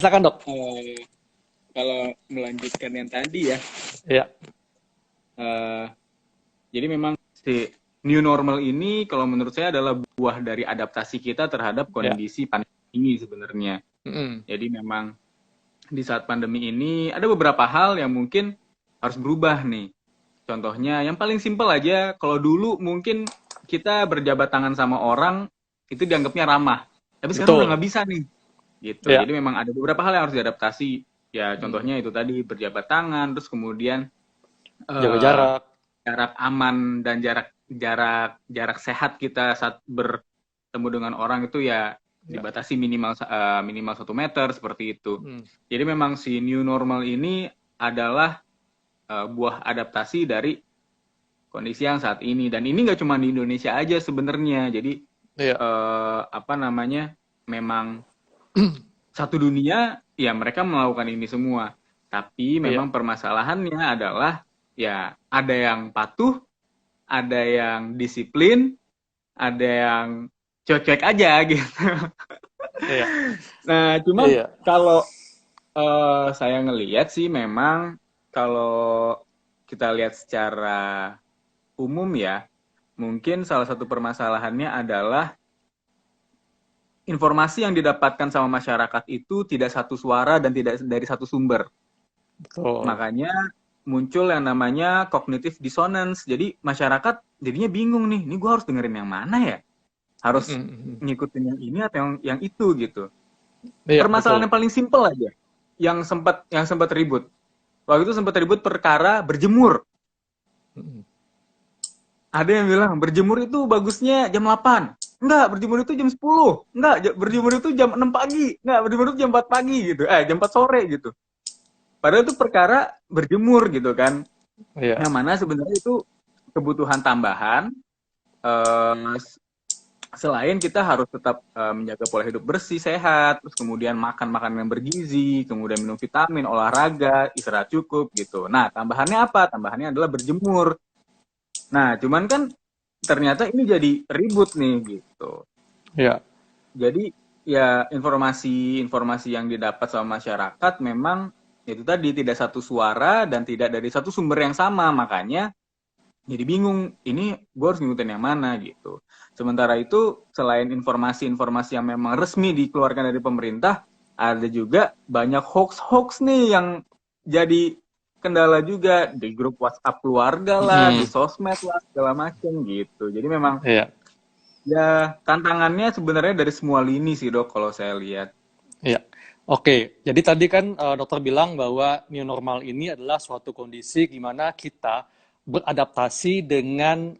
Silakan dok. Kalau melanjutkan yang tadi ya, Ya, eh, jadi memang si new normal ini kalau menurut saya adalah buah dari adaptasi kita terhadap ya. kondisi pandemi ini sebenarnya. Mm-mm. Jadi memang di saat pandemi ini ada beberapa hal yang mungkin harus berubah nih. Contohnya yang paling simpel aja, kalau dulu mungkin kita berjabat tangan sama orang itu dianggapnya ramah. Tapi sekarang udah Betul. nggak bisa nih, gitu. Ya. Jadi memang ada beberapa hal yang harus diadaptasi. Ya Mm. contohnya itu tadi berjabat tangan, terus kemudian Jaga eh, jarak. jarak aman dan jarak jarak jarak sehat kita saat bertemu dengan orang itu ya Ya. dibatasi minimal 1 meter seperti itu. Mm. Jadi memang si new normal ini adalah buah adaptasi dari kondisi yang saat ini, dan ini nggak cuma di Indonesia aja sebenarnya. Jadi Iya. apa namanya, memang satu dunia ya mereka melakukan ini semua. Tapi Iya. memang permasalahannya adalah ya ada yang patuh, ada yang disiplin, ada yang cuek-cuek aja gitu. Iya. Nah, cuman Iya. kalau saya ngelihat sih memang kalau kita lihat secara umum ya, mungkin salah satu permasalahannya adalah informasi yang didapatkan sama masyarakat itu tidak satu suara dan tidak dari satu sumber. Betul. Makanya muncul yang namanya cognitive dissonance. Jadi masyarakat jadinya bingung nih, ini gue harus dengerin yang mana ya? Harus Mm-mm. ngikutin yang ini atau yang itu gitu. Iya, Permasalahan betul. yang paling simpel aja, yang sempat ribut. Waktu itu sempat ribut perkara berjemur. Mm-mm. Ada yang bilang berjemur itu bagusnya jam 8. Enggak, berjemur itu jam 10. Enggak, berjemur itu jam 6 pagi. Enggak, berjemur itu jam 4 pagi gitu. Jam 4 sore gitu. Padahal itu perkara berjemur gitu kan. Iya. Yang mana sebenarnya itu kebutuhan tambahan, eh, selain kita harus tetap menjaga pola hidup bersih, sehat, terus kemudian makan makanan yang bergizi, kemudian minum vitamin, olahraga, istirahat cukup gitu. Nah, tambahannya apa? Tambahannya adalah berjemur. Nah, cuman kan ternyata ini jadi ribut nih gitu. Iya. Jadi ya informasi-informasi yang didapat sama masyarakat memang itu tadi tidak satu suara dan tidak dari satu sumber yang sama, makanya jadi bingung, ini gue harus ngikutin yang mana gitu. Sementara itu selain informasi-informasi yang memang resmi dikeluarkan dari pemerintah, ada juga banyak hoax-hoax nih yang jadi kendala juga di grup WhatsApp keluarga lah, di Mm-mm. sosmed lah, segala macem gitu. Jadi memang Iya. ya tantangannya sebenarnya dari semua lini sih dok kalau saya lihat. Iya. Oke, jadi tadi kan dokter bilang bahwa new normal ini adalah suatu kondisi di mana kita beradaptasi dengan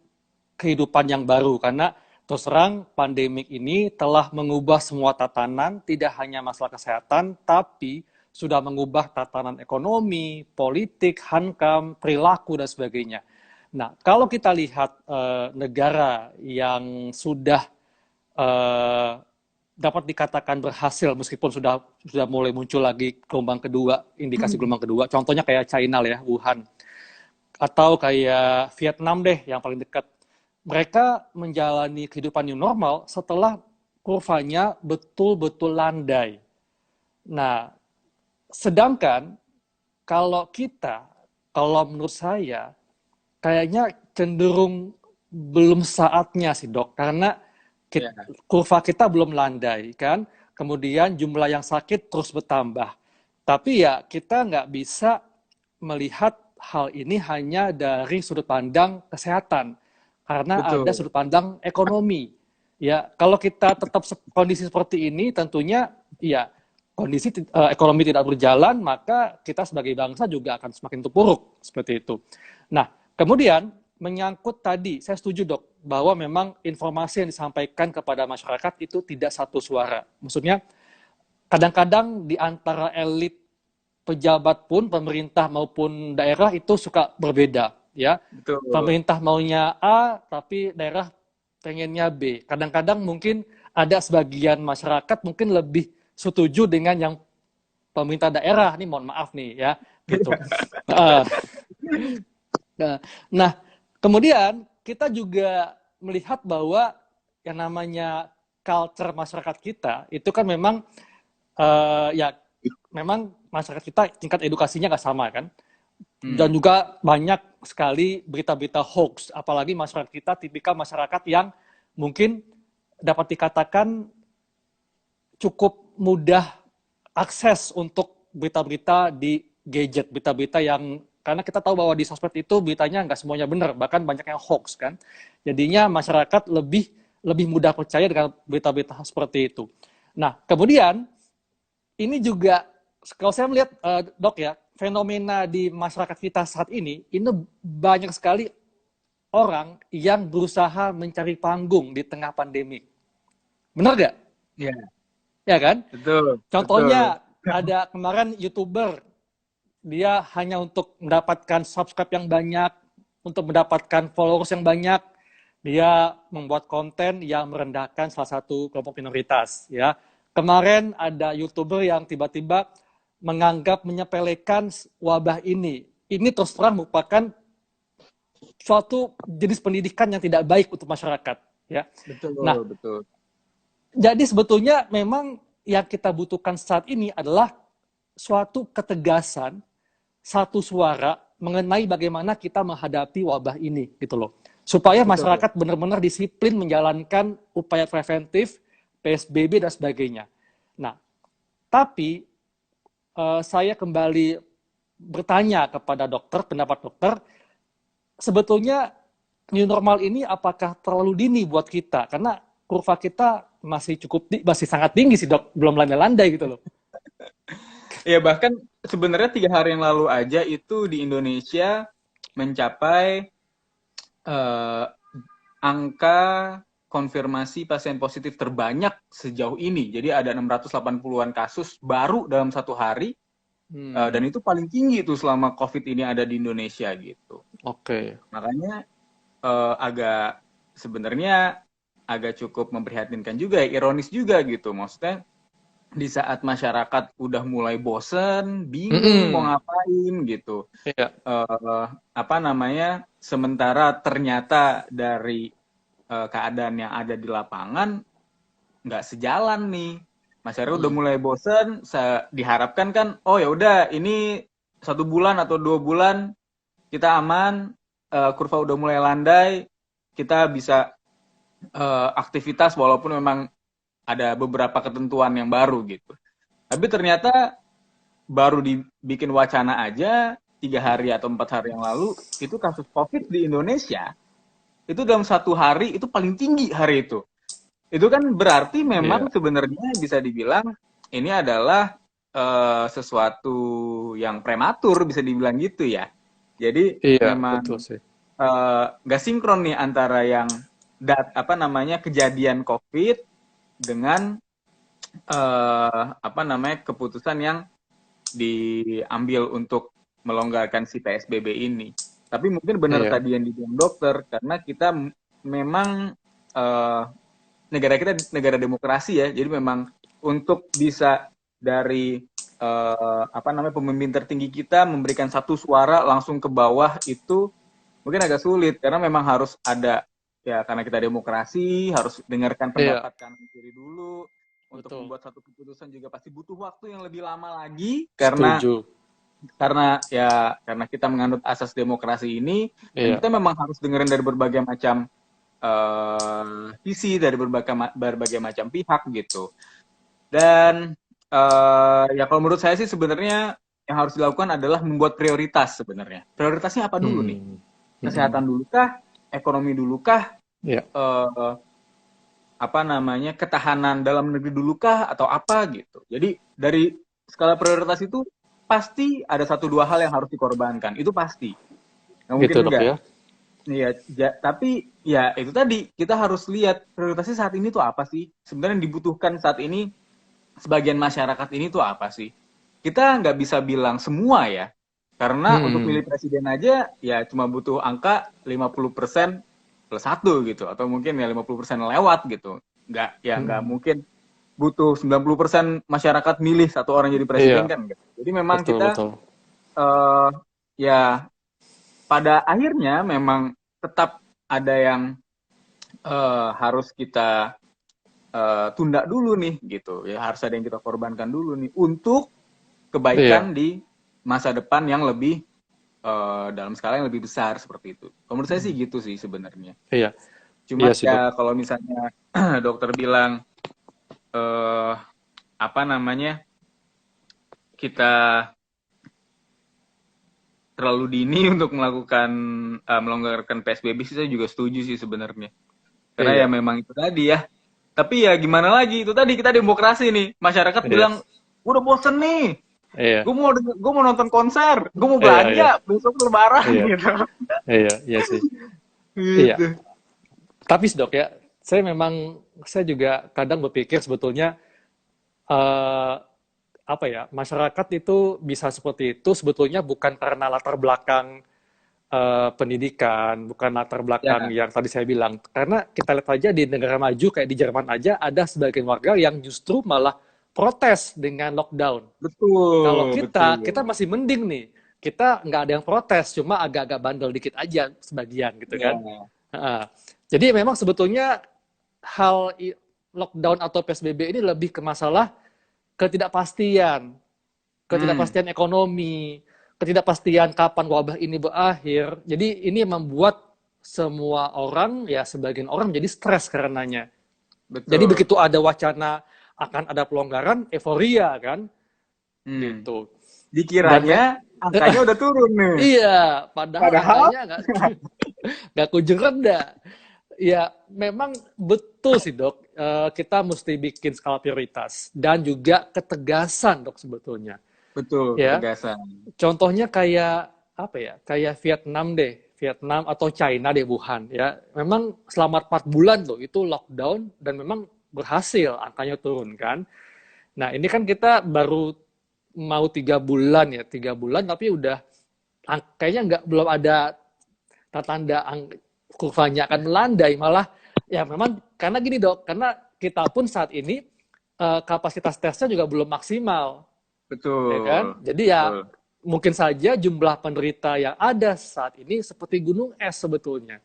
kehidupan yang baru karena terus terang pandemik ini telah mengubah semua tatanan, tidak hanya masalah kesehatan tapi sudah mengubah tatanan ekonomi, politik, hankam, perilaku dan sebagainya. Nah, kalau kita lihat negara yang sudah eh, dapat dikatakan berhasil meskipun sudah mulai muncul lagi gelombang kedua, indikasi gelombang kedua. Contohnya kayak China ya, Wuhan, atau kayak Vietnam deh yang paling dekat. Mereka menjalani kehidupan new normal setelah kurvanya betul-betul landai. Nah, sedangkan kalau kita, kalau menurut saya, kayaknya cenderung belum saatnya sih dok, karena Ya, kurva kita belum landai kan, kemudian jumlah yang sakit terus bertambah. Tapi ya kita nggak bisa melihat hal ini hanya dari sudut pandang kesehatan, karena ada betul. sudut pandang ekonomi. Ya, kalau kita tetap kondisi seperti ini, tentunya ya kondisi ekonomi tidak berjalan, maka kita sebagai bangsa juga akan semakin terpuruk seperti itu. Nah, kemudian menyangkut tadi, saya setuju dok, bahwa memang informasi yang disampaikan kepada masyarakat itu tidak satu suara. Maksudnya, kadang-kadang di antara elit pejabat pun, pemerintah maupun daerah itu suka berbeda. Ya, Betul. pemerintah maunya A, tapi daerah pengennya B. Kadang-kadang mungkin ada sebagian masyarakat mungkin lebih setuju dengan yang pemerintah daerah. Ini mohon maaf nih ya, gitu. Uh, Nah, kemudian kita juga melihat bahwa yang namanya culture masyarakat kita itu kan memang ya memang masyarakat kita tingkat edukasinya nggak sama kan, dan Hmm. juga banyak sekali berita-berita hoax, apalagi masyarakat kita tipikal masyarakat yang mungkin dapat dikatakan cukup mudah akses untuk berita-berita di gadget, berita-berita yang karena kita tahu bahwa di sosmed itu beritanya nggak semuanya benar, bahkan banyak yang hoax kan. Jadinya masyarakat lebih lebih mudah percaya dengan berita-berita seperti itu. Nah, kemudian ini juga kalau saya melihat dok ya, fenomena di masyarakat kita saat ini banyak sekali orang yang berusaha mencari panggung di tengah pandemi. Benar gak? Ya, Ya kan? betul, betul. Contohnya ada kemarin YouTuber, dia hanya untuk mendapatkan subscribe yang banyak, untuk mendapatkan followers yang banyak, dia membuat konten yang merendahkan salah satu kelompok minoritas. Ya, kemarin ada YouTuber yang tiba-tiba menganggap menyepelekan wabah ini. Ini terus terang merupakan suatu jenis pendidikan yang tidak baik untuk masyarakat. Ya, Betul, nah betul. jadi sebetulnya memang yang kita butuhkan saat ini adalah suatu ketegasan, satu suara mengenai bagaimana kita menghadapi wabah ini gitu loh. Supaya Betul. masyarakat benar-benar disiplin menjalankan upaya preventif, PSBB dan sebagainya. Nah, tapi saya kembali bertanya kepada dokter, pendapat dokter, sebetulnya new normal ini apakah terlalu dini buat kita? Karena kurva kita masih masih sangat tinggi sih dok, belum landai-landai gitu loh. Ya bahkan sebenarnya 3 hari yang lalu aja itu di Indonesia mencapai eh, angka konfirmasi pasien positif terbanyak sejauh ini. Jadi ada 680-an kasus baru dalam 1 hari, dan Hmm, itu paling tinggi tuh selama COVID ini ada di Indonesia gitu. oke. Makanya agak sebenarnya agak cukup memprihatinkan juga, ironis juga gitu. Maksudnya di saat masyarakat udah mulai bosen, bingung mau Mm-mm. ngapain gitu. Iya, Apa namanya? Sementara ternyata dari keadaan yang ada di lapangan nggak sejalan nih. Masyarakat udah mm-mm. mulai bosen, diharapkan kan, oh ya udah ini 1 bulan atau 2 bulan kita aman, kurva udah mulai landai, kita bisa aktivitas walaupun memang ada beberapa ketentuan yang baru gitu. Tapi ternyata baru dibikin wacana aja 3 hari atau 4 hari yang lalu itu kasus COVID di Indonesia itu dalam 1 hari itu paling tinggi hari itu. Itu kan berarti memang Iya, sebenarnya bisa dibilang ini adalah sesuatu yang prematur bisa dibilang gitu ya. Jadi iya, betul memang sih. nggak sinkron nih antara yang apa namanya kejadian COVID dengan apa namanya keputusan yang diambil untuk melonggarkan si PSBB ini. Tapi mungkin benar Iya, tadi yang dibilang dokter, karena kita memang eh, negara kita negara demokrasi ya, jadi memang untuk bisa dari apa namanya pemimpin tertinggi kita memberikan satu suara langsung ke bawah itu mungkin agak sulit karena memang harus ada ya karena kita demokrasi harus dengarkan iya, pendapat kanan kiri dulu untuk betul. membuat satu keputusan juga pasti butuh waktu yang lebih lama lagi Setuju. karena kita menganut asas demokrasi ini dan Iya, kita memang harus dengerin dari berbagai macam visi dari berbagai macam pihak gitu dan ya kalau menurut saya sih sebenarnya yang harus dilakukan adalah membuat prioritas sebenarnya prioritasnya apa dulu nih hmm. Mm-mm. kesehatan dulu kah ekonomi dulu kah Iya, eh, apa namanya ketahanan dalam negeri dulu kah atau apa gitu. Jadi dari skala prioritas itu pasti ada 1 2 hal yang harus dikorbankan. Itu pasti. Nggak mungkin gitu dok enggak. ya. Iya, tapi ya itu tadi kita harus lihat prioritasnya saat ini tuh apa sih? Sebenarnya yang dibutuhkan saat ini sebagian masyarakat ini tuh apa sih? Kita nggak bisa bilang semua ya. Karena untuk Hmm. milih presiden aja ya cuma butuh angka 50% plus 1 gitu atau mungkin ya 50% lewat gitu. Nggak Mm-mm. mungkin butuh 90% masyarakat milih satu orang jadi presiden Iya, kan gitu. Jadi memang betul kita betul. eh ya pada akhirnya memang tetap ada yang harus kita tunda dulu nih gitu. Ya harus ada yang kita korbankan dulu nih untuk Iya, kebaikan di masa depan yang lebih dalam skala yang lebih besar seperti itu. Kalau menurut saya sih gitu sih sebenarnya. iya, Cuma iya sih dok. ya kalau misalnya dokter bilang eh apa namanya kita terlalu dini untuk melakukan melonggarkan PSBB sih saya juga setuju sih sebenarnya. Karena ya Iya, memang itu tadi ya. Tapi ya gimana lagi? Itu tadi kita demokrasi nih. Masyarakat iya, bilang udah bosen nih. iya, Gue mau nonton konser, gue mau iya, iya, belanja besok lebaran iya, gitu. iya, iya sih. Iya, Gitu. tapi sih, dok ya, saya juga kadang berpikir sebetulnya eh, apa ya, masyarakat itu bisa seperti itu sebetulnya bukan karena latar belakang pendidikan, bukan latar belakang Ya, yang tadi saya bilang. Karena kita lihat aja di negara maju kayak di Jerman aja ada sebagian warga yang justru malah protes dengan lockdown. Kalau betul, kita betul. masih mending nih. Kita nggak ada yang protes, cuma agak-agak bandel dikit aja sebagian gitu kan. Ya. Heeh. Jadi memang sebetulnya hal lockdown atau PSBB ini lebih ke masalah ketidakpastian, Hmm, ketidakpastian ekonomi, ketidakpastian kapan wabah ini berakhir. Jadi ini membuat semua orang, ya sebagian orang jadi stres karenanya. Jadi betul. begitu ada wacana akan ada pelonggaran, euforia kan, Hmm. gitu. Dan Dikiranya angkanya udah turun nih. iya, padahal Padahal angkanya nggak kunjung reda. Ya, memang betul sih dok. Kita mesti bikin skala prioritas dan juga ketegasan dok sebetulnya. betul Ya, ketegasan. contohnya kayak apa ya? Kayak Vietnam deh, Vietnam atau China deh Wuhan ya. Memang selama 4 bulan tuh itu lockdown dan memang berhasil angkanya turun kan. Nah ini kan kita baru mau 3 bulan ya, 3 bulan tapi udah kayaknya nggak belum ada tanda kurvanya akan melandai malah ya memang karena gini dok karena kita pun saat ini kapasitas tesnya juga belum maksimal ya kan Betul. jadi ya Betul. mungkin saja jumlah penderita yang ada saat ini seperti gunung es sebetulnya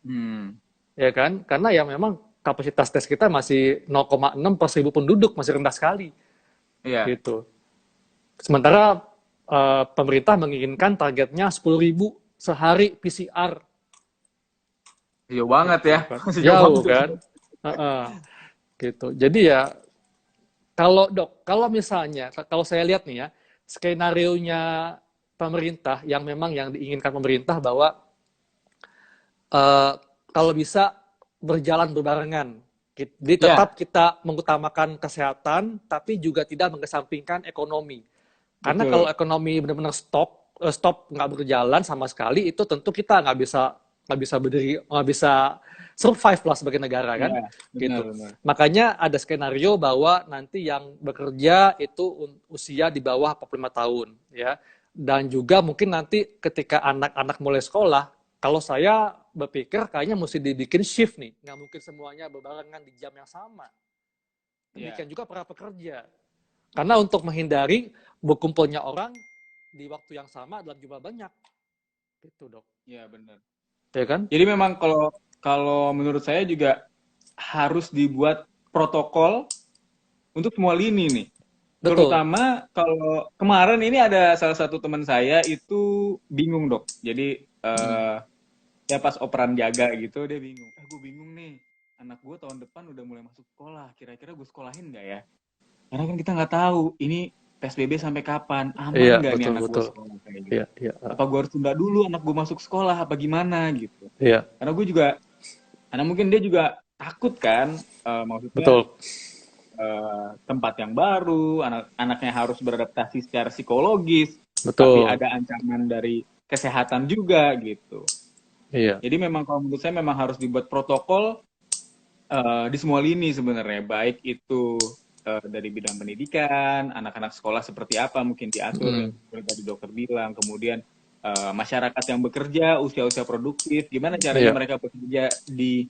Hmm. ya kan karena ya memang kapasitas tes kita masih 0,6 per 1.000 penduduk masih rendah sekali Iya. gitu sementara pemerintah menginginkan targetnya 10.000 sehari PCR Jauh banget ya. gitu kan Masih jauh jauh banget. kan. Heeh, gitu jadi ya kalau dok kalau misalnya kalau saya lihat nih ya skenario nya pemerintah yang memang yang diinginkan pemerintah bahwa eh, kalau bisa berjalan berbarengan jadi Ya, tetap kita mengutamakan kesehatan tapi juga tidak mengesampingkan ekonomi karena kalau betul. ekonomi benar-benar stop nggak berjalan sama sekali itu tentu kita nggak bisa berdiri nggak bisa survive lah sebagai negara kan Ya, benar gitu benar. makanya ada skenario bahwa nanti yang bekerja itu usia di bawah 45 tahun ya dan juga mungkin nanti ketika anak-anak mulai sekolah kalau saya berpikir kayaknya mesti dibikin shift nih nggak mungkin semuanya berbarengan di jam yang sama Ya, demikian juga para pekerja karena untuk menghindari berkumpulnya orang di waktu yang sama dalam jumlah banyak. Gitu, Dok. ya benar. Ya kan? Jadi memang kalau kalau menurut saya juga harus dibuat protokol untuk semua lini nih. Betul. Terutama kalau kemarin ini ada salah satu teman saya itu bingung dok. Jadi Mm. ya pas operan jaga gitu dia bingung. Gue bingung nih. Anak gue tahun depan udah mulai masuk sekolah. Kira-kira gue sekolahin nggak ya? Karena kan kita nggak tahu ini PSBB sampai kapan. Iya, Aman nggak nih betul, anak gue betul. sekolah kayak Iya, gitu. iya, Apa gue harus tunda dulu anak gue masuk sekolah apa gimana gitu. iya, Karena gue juga, karena mungkin dia juga takut kan. Maksudnya betul. tempat yang baru, anak-anaknya harus beradaptasi secara psikologis, tapi Betul. ada ancaman dari kesehatan juga gitu. Iya. Jadi memang kalau menurut saya memang harus dibuat protokol di semua lini sebenarnya, baik itu dari bidang pendidikan, anak-anak sekolah seperti apa mungkin diatur, Mm. seperti tadi dokter bilang, kemudian masyarakat yang bekerja, usia-usia produktif, gimana caranya Iya. mereka bekerja di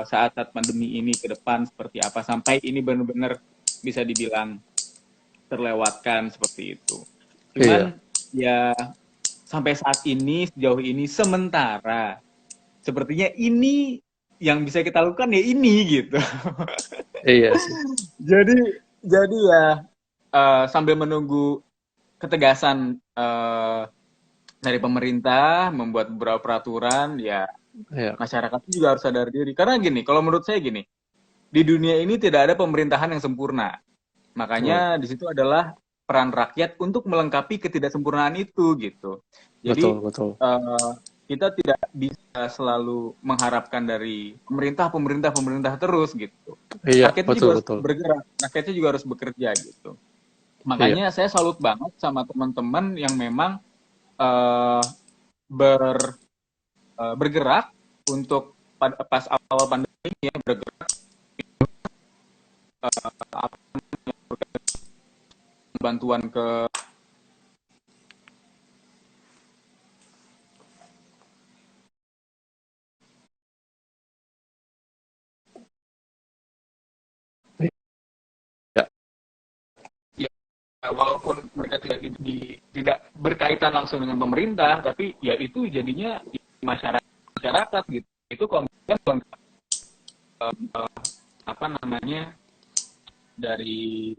saat-saat pandemi ini ke depan seperti apa, sampai ini benar-benar bisa dibilang terlewatkan seperti itu. Iya. Cuman ya sampai saat ini, sejauh ini, sementara sepertinya ini yang bisa kita lakukan ya ini gitu. Iya sih. Jadi ya sambil menunggu ketegasan dari pemerintah membuat beberapa peraturan, ya Iya, masyarakat juga harus sadar diri. Karena gini, kalau menurut saya gini, di dunia ini tidak ada pemerintahan yang sempurna. betul. Makanya di situ adalah peran rakyat untuk melengkapi ketidaksempurnaan itu gitu. Jadi Betul, betul. eh, kita tidak bisa selalu mengharapkan dari pemerintah, pemerintah, pemerintah terus gitu. Iya, Rakyatnya juga betul, harus betul. bergerak, rakyatnya juga harus bekerja gitu. Iya. Makanya saya salut banget sama teman-teman yang memang eh, ber, bergerak untuk pas awal pandemi ya bergerak bantuan ke Iya. ya, walaupun mereka tidak berkaitan langsung dengan pemerintah, tapi ya itu jadinya masyarakat gitu. Itu kemudian apa namanya dari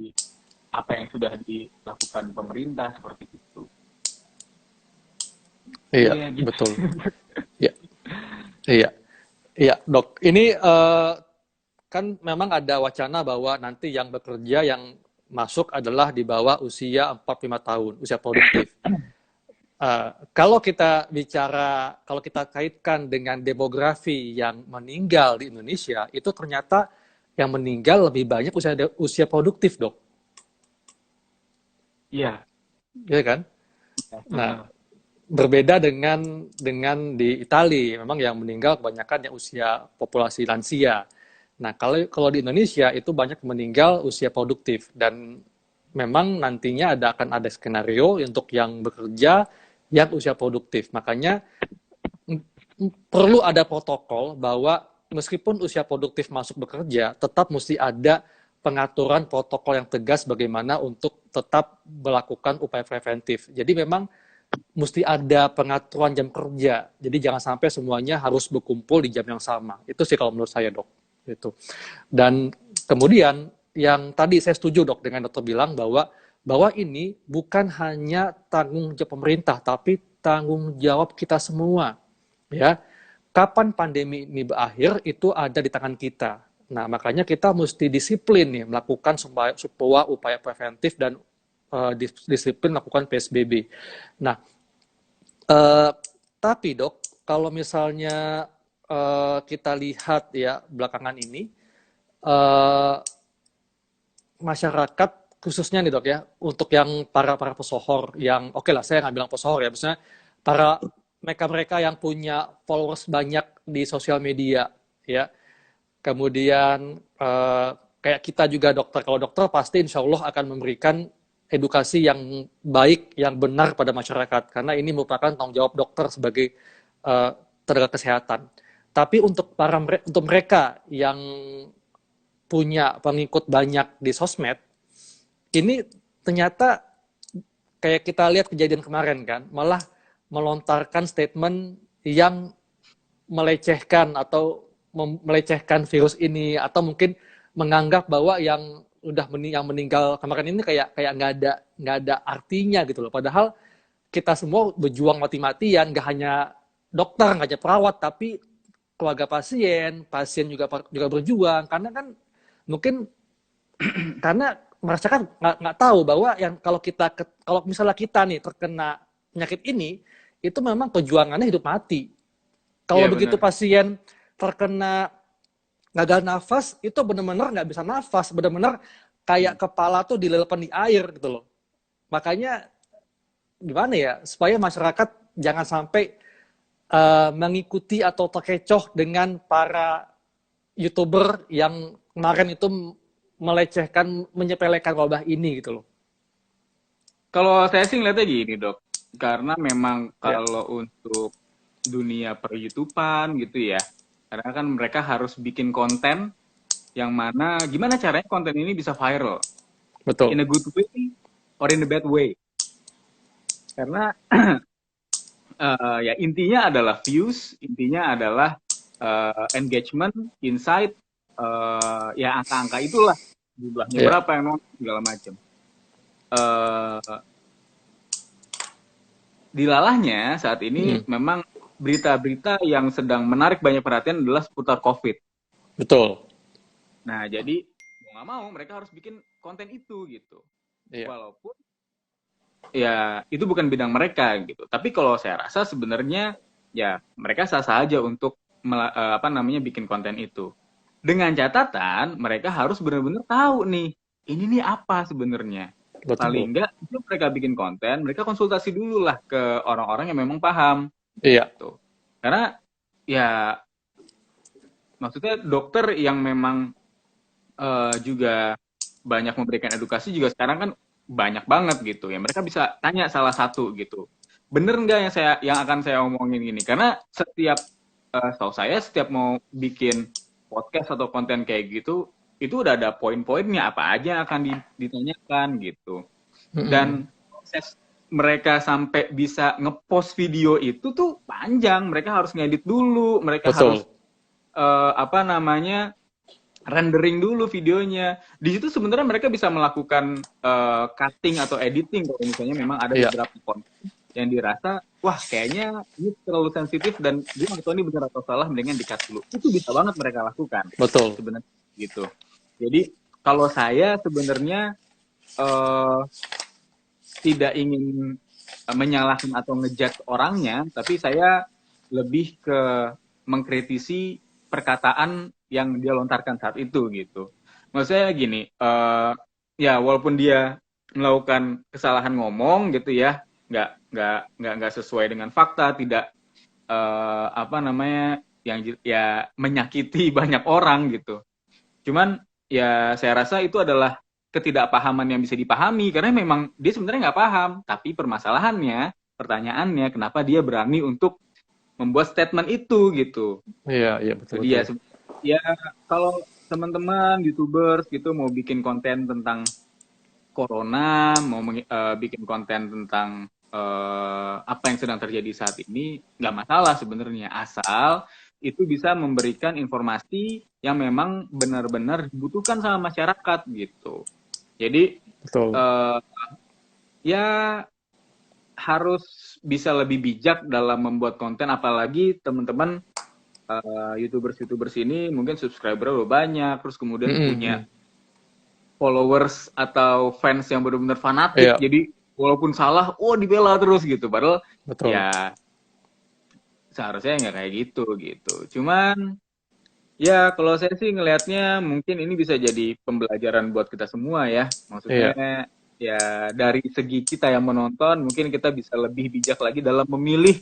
apa yang sudah dilakukan pemerintah seperti itu. Iya, Iya gitu. betul. Iya, iya. Iya, Dok. Ini kan memang ada wacana bahwa nanti yang bekerja yang masuk adalah di bawah usia 45 tahun, usia produktif. Kalau kita kaitkan dengan demografi yang meninggal di Indonesia, itu ternyata yang meninggal lebih banyak usia produktif, Dok. Iya. Iya kan? Nah, berbeda dengan di Italia, memang yang meninggal kebanyakan yang usia populasi lansia. Nah, kalau kalau di Indonesia itu banyak meninggal usia produktif dan memang nantinya akan ada skenario untuk yang bekerja yang usia produktif. Makanya perlu ada protokol bahwa meskipun usia produktif masuk bekerja, tetap mesti ada pengaturan protokol yang tegas bagaimana untuk tetap melakukan upaya preventif. Jadi memang mesti ada pengaturan jam kerja. Jadi jangan sampai semuanya harus berkumpul di jam yang sama. Itu sih kalau menurut saya, Dok. Itu. Dan kemudian yang tadi saya setuju, Dok, dengan dokter bilang bahwa ini bukan hanya tanggung jawab pemerintah, tapi tanggung jawab kita semua. Ya, kapan pandemi ini berakhir itu ada di tangan kita. Nah, makanya kita mesti disiplin nih melakukan sebuah upaya preventif dan disiplin melakukan PSBB. Nah, Eh, tapi dok, kalau misalnya kita lihat ya belakangan ini, eh, masyarakat khususnya nih dok ya, untuk yang para pesohor yang oke lah saya nggak bilang pesohor ya, misalnya para mereka-mereka yang punya followers banyak di sosial media ya, kemudian kayak kita juga dokter, kalau dokter pasti insya Allah akan memberikan edukasi yang baik, yang benar pada masyarakat, karena ini merupakan tanggung jawab dokter sebagai uh, tenaga kesehatan. Tapi untuk mereka yang punya pengikut banyak di sosmed, ini ternyata kayak kita lihat kejadian kemarin kan, malah melontarkan statement yang melecehkan atau melecehkan virus ini, atau mungkin menganggap bahwa yang meninggal kemarin ini kayak kayak nggak ada artinya gitu loh. Padahal kita semua berjuang mati-matian, nggak hanya dokter, nggak hanya perawat, tapi keluarga pasien, pasien juga berjuang karena kan mungkin karena merasakan nggak tahu bahwa yang kalau misalnya kita nih terkena penyakit ini itu memang perjuangannya hidup mati. Kalau Iya begitu benar. pasien terkena gagal nafas, itu benar-benar nggak bisa nafas, benar-benar kayak kepala tuh dilelepan di air gitu loh. Makanya gimana ya, supaya masyarakat jangan sampai mengikuti atau terkecoh dengan para YouTuber yang kemarin itu melecehkan, menyepelekan wabah ini gitu loh. Kalau saya sih ngeliatnya gini dok, karena memang Ya, kalau untuk dunia per YouTubean gitu ya, karena kan mereka harus bikin konten yang mana gimana caranya konten ini bisa viral betul. in a good way or in a bad way. Karena ya intinya adalah views, intinya adalah engagement, insight, ya angka-angka itulah jumlahnya Ya, berapa yang nonton segala macam. dilalahnya saat ini Mm-mm. memang berita-berita yang sedang menarik banyak perhatian adalah seputar COVID. Betul. Nah, jadi mau nggak mau mereka harus bikin konten itu gitu. Iya. Walaupun ya itu bukan bidang mereka gitu. Tapi kalau saya rasa sebenarnya ya mereka sah-sah aja untuk apa namanya bikin konten itu. Dengan catatan mereka harus benar-benar tahu nih, ini nih apa sebenarnya. Betul. Paling enggak itu mereka bikin konten, mereka konsultasi dulu lah ke orang-orang yang memang paham Iya. gitu. Karena ya maksudnya dokter yang memang juga banyak memberikan edukasi juga sekarang kan banyak banget gitu ya. Mereka bisa tanya salah satu gitu. Bener nggak yang akan saya omongin ini? Karena setahu saya setiap mau bikin podcast atau konten kayak gitu, itu udah ada poin-poinnya apa aja yang akan ditanyakan gitu. Mm-mm. Dan proses mereka sampai bisa ngepost video itu tuh panjang. Mereka harus ngedit dulu, mereka harus Betul. apa namanya rendering dulu videonya. Di situ sebenarnya mereka bisa melakukan cutting atau editing kalau misalnya memang ada Iya. beberapa konten yang dirasa wah kayaknya ini terlalu sensitif dan dia nggak tahu ini benar atau salah, mendingan di cut dulu. Itu bisa banget mereka lakukan Betul. sebenarnya gitu. Jadi kalau saya sebenarnya uh, tidak ingin menyalahkan atau ngejudge orangnya, tapi saya lebih ke mengkritisi perkataan yang dia lontarkan saat itu gitu. Maksud saya gini, ya walaupun dia melakukan kesalahan ngomong gitu ya, nggak sesuai dengan fakta, tidak apa namanya yang ya menyakiti banyak orang gitu. Cuman ya saya rasa itu adalah ketidakpahaman yang bisa dipahami karena memang dia sebenarnya nggak paham. Tapi permasalahannya, pertanyaannya, kenapa dia berani untuk membuat statement itu gitu. Iya, iya, Itu betul, dia. betul. Ya kalau teman-teman YouTubers gitu mau bikin konten tentang corona, mau bikin konten tentang apa yang sedang terjadi saat ini, nggak masalah sebenarnya, asal itu bisa memberikan informasi yang memang benar-benar dibutuhkan sama masyarakat gitu. Jadi Betul. eh, ya harus bisa lebih bijak dalam membuat konten, apalagi teman-teman YouTubers ini mungkin subscriber udah banyak, terus kemudian punya Mm-mm. followers atau fans yang benar-benar fanatik. Iya, Jadi walaupun salah, oh dibela terus gitu. Padahal betul. ya seharusnya nggak kayak gitu gitu. Cuman ya kalau saya sih ngelihatnya mungkin ini bisa jadi pembelajaran buat kita semua ya. Maksudnya Iya, ya dari segi kita yang menonton mungkin kita bisa lebih bijak lagi dalam memilih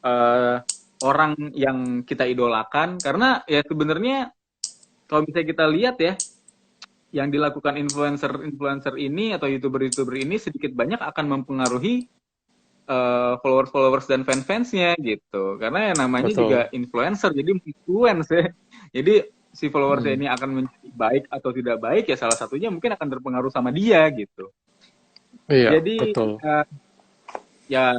uh, orang yang kita idolakan. Karena ya sebenarnya kalau bisa kita lihat ya, yang dilakukan influencer-influencer ini atau youtuber-youtuber ini sedikit banyak akan mempengaruhi followers-followers dan fans-fansnya gitu. Karena yang namanya betul. juga influencer, jadi influence ya. Jadi si followers Mm. ini akan menjadi baik atau tidak baik ya salah satunya mungkin akan terpengaruh sama dia gitu. Iya, Jadi betul. ya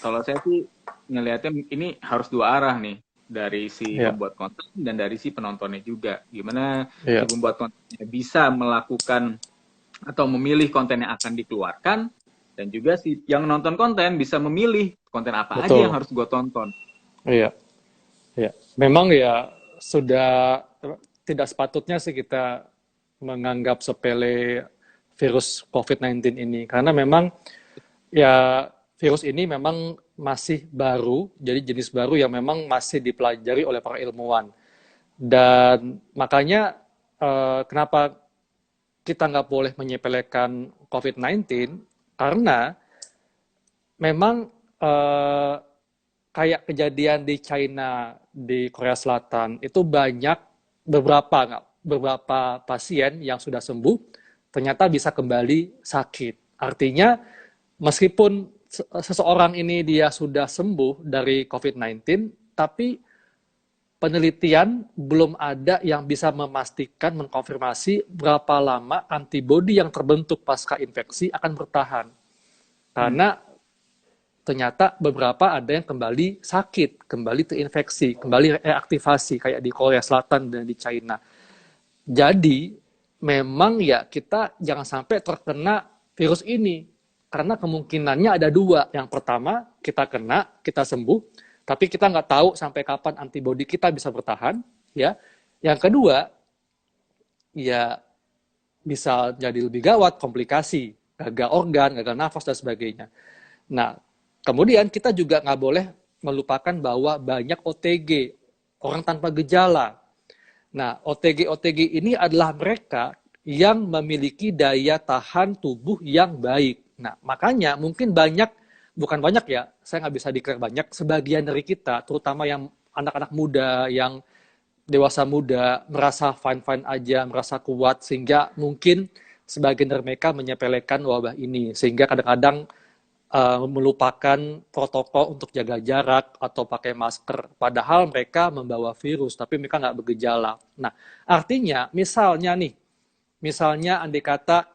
kalau saya sih ngelihatnya ini harus dua arah nih, dari si Iya, pembuat konten dan dari si penontonnya juga. Gimana si iya, pembuat kontennya bisa melakukan atau memilih konten yang akan dikeluarkan, dan juga si yang nonton konten bisa memilih konten apa aja yang betul. harus gue tonton. Iya, iya. Memang ya sudah tidak sepatutnya sih kita menganggap sepele virus COVID-19 ini karena memang ya virus ini memang masih baru, jadi jenis baru yang memang masih dipelajari oleh para ilmuwan. Dan makanya kenapa kita nggak boleh menyepelekan COVID-19 karena memang kayak kejadian di China, di Korea Selatan itu banyak beberapa pasien yang sudah sembuh ternyata bisa kembali sakit. Artinya meskipun seseorang ini dia sudah sembuh dari COVID-19, tapi penelitian belum ada yang bisa memastikan, mengkonfirmasi berapa lama antibodi yang terbentuk pasca infeksi akan bertahan. Hmm. Karena ternyata beberapa ada yang kembali sakit, kembali terinfeksi, kembali reaktivasi kayak di Korea Selatan dan di China. Jadi memang ya kita jangan sampai terkena virus ini karena kemungkinannya ada dua. Yang pertama, kita kena, kita sembuh, tapi kita nggak tahu sampai kapan antibodi kita bisa bertahan. Ya. Yang kedua, ya bisa jadi lebih gawat, komplikasi, gagal organ, gagal nafas, dan sebagainya. Nah, kemudian kita juga nggak boleh melupakan bahwa banyak OTG, orang tanpa gejala. Nah, OTG-OTG ini adalah mereka yang memiliki daya tahan tubuh yang baik. Nah, makanya mungkin banyak, bukan banyak ya, saya nggak bisa declare banyak, sebagian dari kita, terutama yang anak-anak muda, yang dewasa muda, merasa fine-fine aja, merasa kuat, sehingga mungkin sebagian dari mereka menyepelekan wabah ini. Sehingga kadang-kadang melupakan protokol untuk jaga jarak atau pakai masker. Padahal mereka membawa virus, tapi mereka nggak bergejala. Nah, artinya misalnya andai kata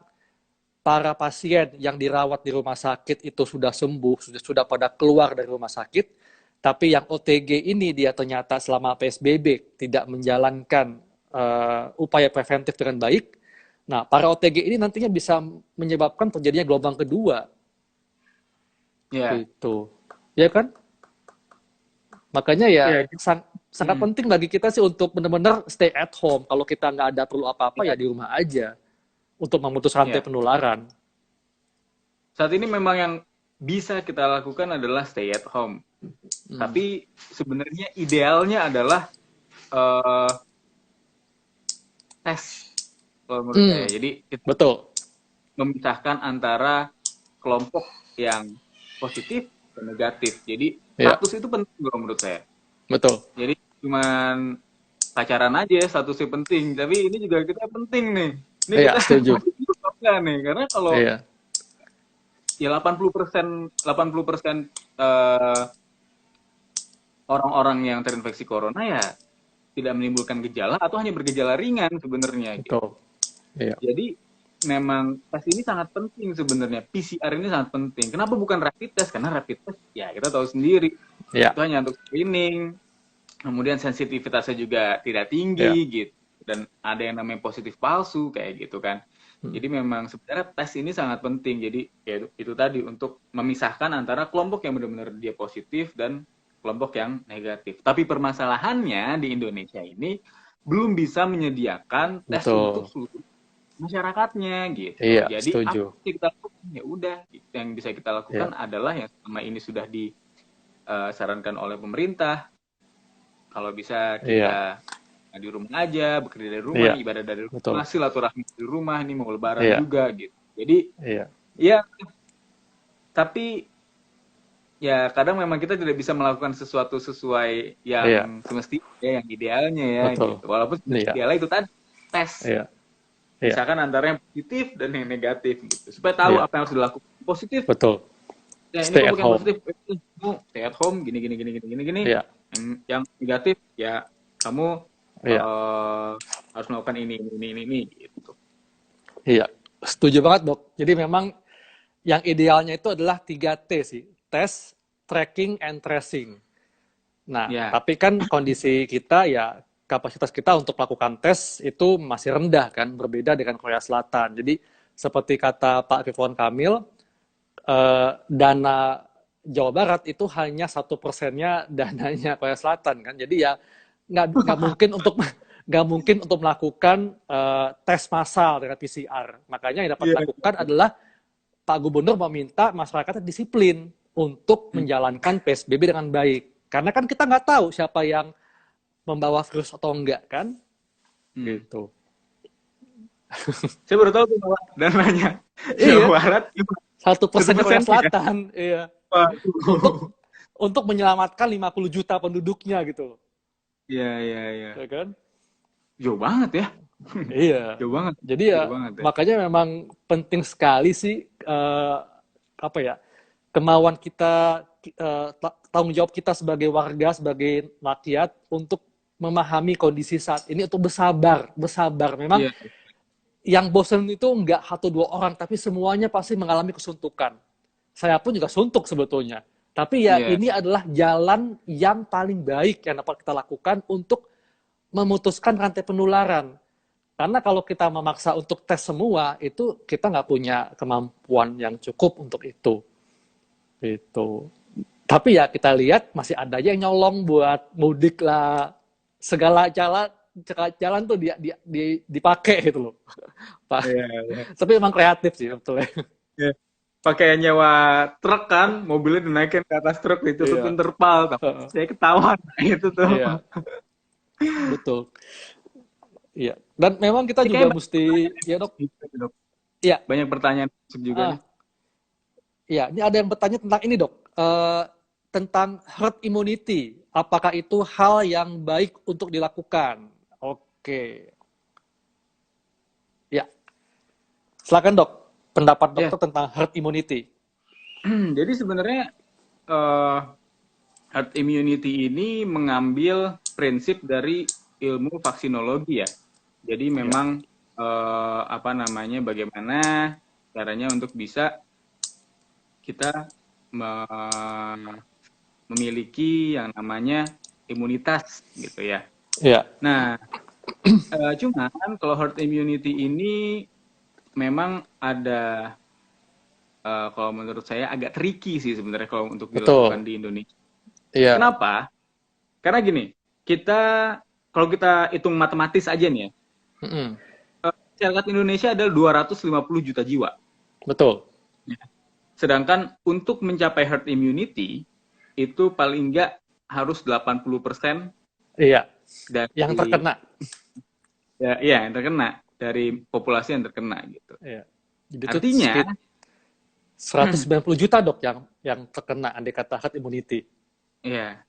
para pasien yang dirawat di rumah sakit itu sudah sembuh, sudah pada keluar dari rumah sakit, tapi yang OTG ini dia ternyata selama PSBB tidak menjalankan upaya preventif dengan baik. Nah, para OTG ini nantinya bisa menyebabkan terjadinya gelombang kedua. Ya. Gitu. Ya kan? Makanya ya Ya. sangat penting bagi kita sih untuk benar-benar stay at home. Kalau kita nggak ada perlu apa-apa ya Ya. di rumah aja untuk memutus rantai Ya. penularan. Saat ini memang yang bisa kita lakukan adalah stay at home. Tapi sebenarnya idealnya adalah tes kalau menurut saya. Jadi kita Betul. memisahkan antara kelompok yang positif dan negatif. Jadi Ya, status itu penting kalau menurut saya. betul. Jadi cuman pacaran aja statusnya penting, tapi ini juga kita penting nih. Ini Iya, kita setuju. masih hidup apa enggak nih? Karena kalau Iya, ya 80% orang-orang yang terinfeksi corona ya tidak menimbulkan gejala atau hanya bergejala ringan sebenarnya gitu. betul. Iya, Jadi memang tes ini sangat penting sebenarnya. PCR ini sangat penting. Kenapa bukan rapid test? Karena rapid test ya kita tahu sendiri. iya, Itu hanya untuk screening. Kemudian sensitivitasnya juga tidak tinggi iya. gitu. Dan ada yang namanya positif palsu kayak gitu kan. Jadi memang sebenarnya tes ini sangat penting. Jadi ya itu tadi untuk memisahkan antara kelompok yang benar-benar dia positif dan kelompok yang negatif. Tapi permasalahannya di Indonesia ini belum bisa menyediakan tes untuk Betul. seluruh masyarakatnya gitu. Iya, Jadi apa setuju. yang kita lakukan ya udah yang bisa kita lakukan Iya, adalah yang selama ini sudah disarankan oleh pemerintah. Kalau bisa iya, kita di rumah aja, bekerja dari rumah, iya, ibadah dari betul. rumah, silaturahmi di rumah, ini mau lebaran Iya, juga gitu. Jadi iya, ya tapi ya kadang memang kita tidak bisa melakukan sesuatu sesuai iya, yang semestinya, yang idealnya ya betul. gitu. Walaupun Iya, idealnya itu tadi tes. iya, iya, Misalkan antara yang positif dan yang negatif gitu. Supaya tahu iya, apa yang harus dilakukan. Positif, betul. ya ini Stay at kelompok yang home. positif, kamu stay at home, gini, gini, gini, gini, gini, gini. Iya, Yang negatif, ya kamu iya, harus melakukan ini, gitu. iya. Setuju banget, Dok. Jadi memang yang idealnya itu adalah 3T sih. Tes, tracking, and tracing. Nah, Ya, tapi kan kondisi kita ya, kapasitas kita untuk melakukan tes itu masih rendah kan, berbeda dengan Korea Selatan. Jadi seperti kata Pak Ridwan Kamil, dana Jawa Barat itu hanya 1%-nya dananya Korea Selatan kan. Jadi ya nggak mungkin untuk nggak mungkin untuk melakukan tes massal dengan PCR. Makanya yang dapat iya, dilakukan adalah Pak Gubernur meminta masyarakat disiplin untuk menjalankan PSBB dengan baik. Karena kan kita nggak tahu siapa yang membawa virus atau enggak kan, gitu. Saya baru tahu tuh bahwa dananya Iya, Jawa Barat 1% Korea 1% ya. Selatan, iya. Waduh. Untuk menyelamatkan 50 juta penduduknya gitu, Iya. ya kan? Jauh banget ya. Iya. Jauh banget. Jadi ya Jauh banget ya. makanya memang penting sekali sih apa ya, kemauan kita, tanggung jawab kita sebagai warga, sebagai rakyat untuk memahami kondisi saat ini, untuk bersabar. Memang Iya. yang bosan itu nggak satu dua orang, tapi semuanya pasti mengalami kesuntukan. Saya pun juga suntuk sebetulnya. Tapi ya Iya. ini adalah jalan yang paling baik yang dapat kita lakukan untuk memutuskan rantai penularan. Karena kalau kita memaksa untuk tes semua, itu kita nggak punya kemampuan yang cukup untuk itu. Itu. Tapi ya kita lihat masih ada aja yang nyolong buat mudik lah. Segala jalan tuh dipakai gitu loh. Iya, iya. Tapi emang kreatif sih betul. Iya. Pakai nyewa truk kan, mobilnya dinaikin ke atas truk, ditutupin Iya. terpal, tapi Heeh. saya ketahuan. Nah, itu tuh. Iya, betul. Iya. Dan memang kita Ini juga kayak banyak mesti, pertanyaan yang ya dok, masuk juga, nih, Dok. iya, Banyak pertanyaan yang masuk juga nih. ah, iya. Ini ada yang bertanya tentang ini dok, tentang herd immunity. Apakah itu hal yang baik untuk dilakukan? Oke, ya. Silakan dok, pendapat Ya, dokter tentang herd immunity. jadi sebenarnya eh, herd immunity ini mengambil prinsip dari ilmu vaksinologi ya. Jadi Ya, memang apa namanya, bagaimana caranya untuk bisa kita memiliki yang namanya imunitas gitu ya. ya, Nah, cuman kalau herd immunity ini memang ada kalau menurut saya agak tricky sih sebenarnya kalau untuk dilakukan betul. di Indonesia. Iya, Kenapa? Karena gini, kita kalau kita hitung matematis aja nih ya, mm-mm. masyarakat Indonesia adalah 250 juta jiwa. Betul. Sedangkan untuk mencapai herd immunity itu paling enggak harus 80% Iya, yang dari terkena. ya, ya yang terkena dari populasi yang terkena gitu. Iya. Jadi itu Artinya, sekitar 190 juta dok yang terkena andai kata herd immunity. ya,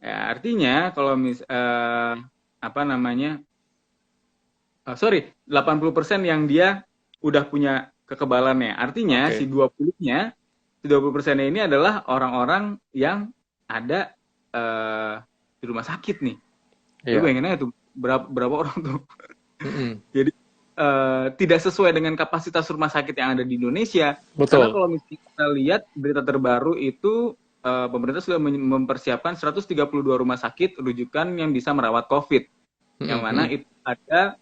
ya artinya kalau apa namanya, sorry, 80% yang dia udah punya kekebalannya. Artinya Oke. si 20% ini adalah orang-orang yang ada eh, di rumah sakit nih. Lu Iya. bayangin aja tuh berapa orang tuh. Mm-mm. Jadi tidak sesuai dengan kapasitas rumah sakit yang ada di Indonesia. Karena Betul. kalau misalnya kita lihat berita terbaru itu pemerintah sudah mempersiapkan 132 rumah sakit rujukan yang bisa merawat COVID. Yang mana Mm-mm. itu ada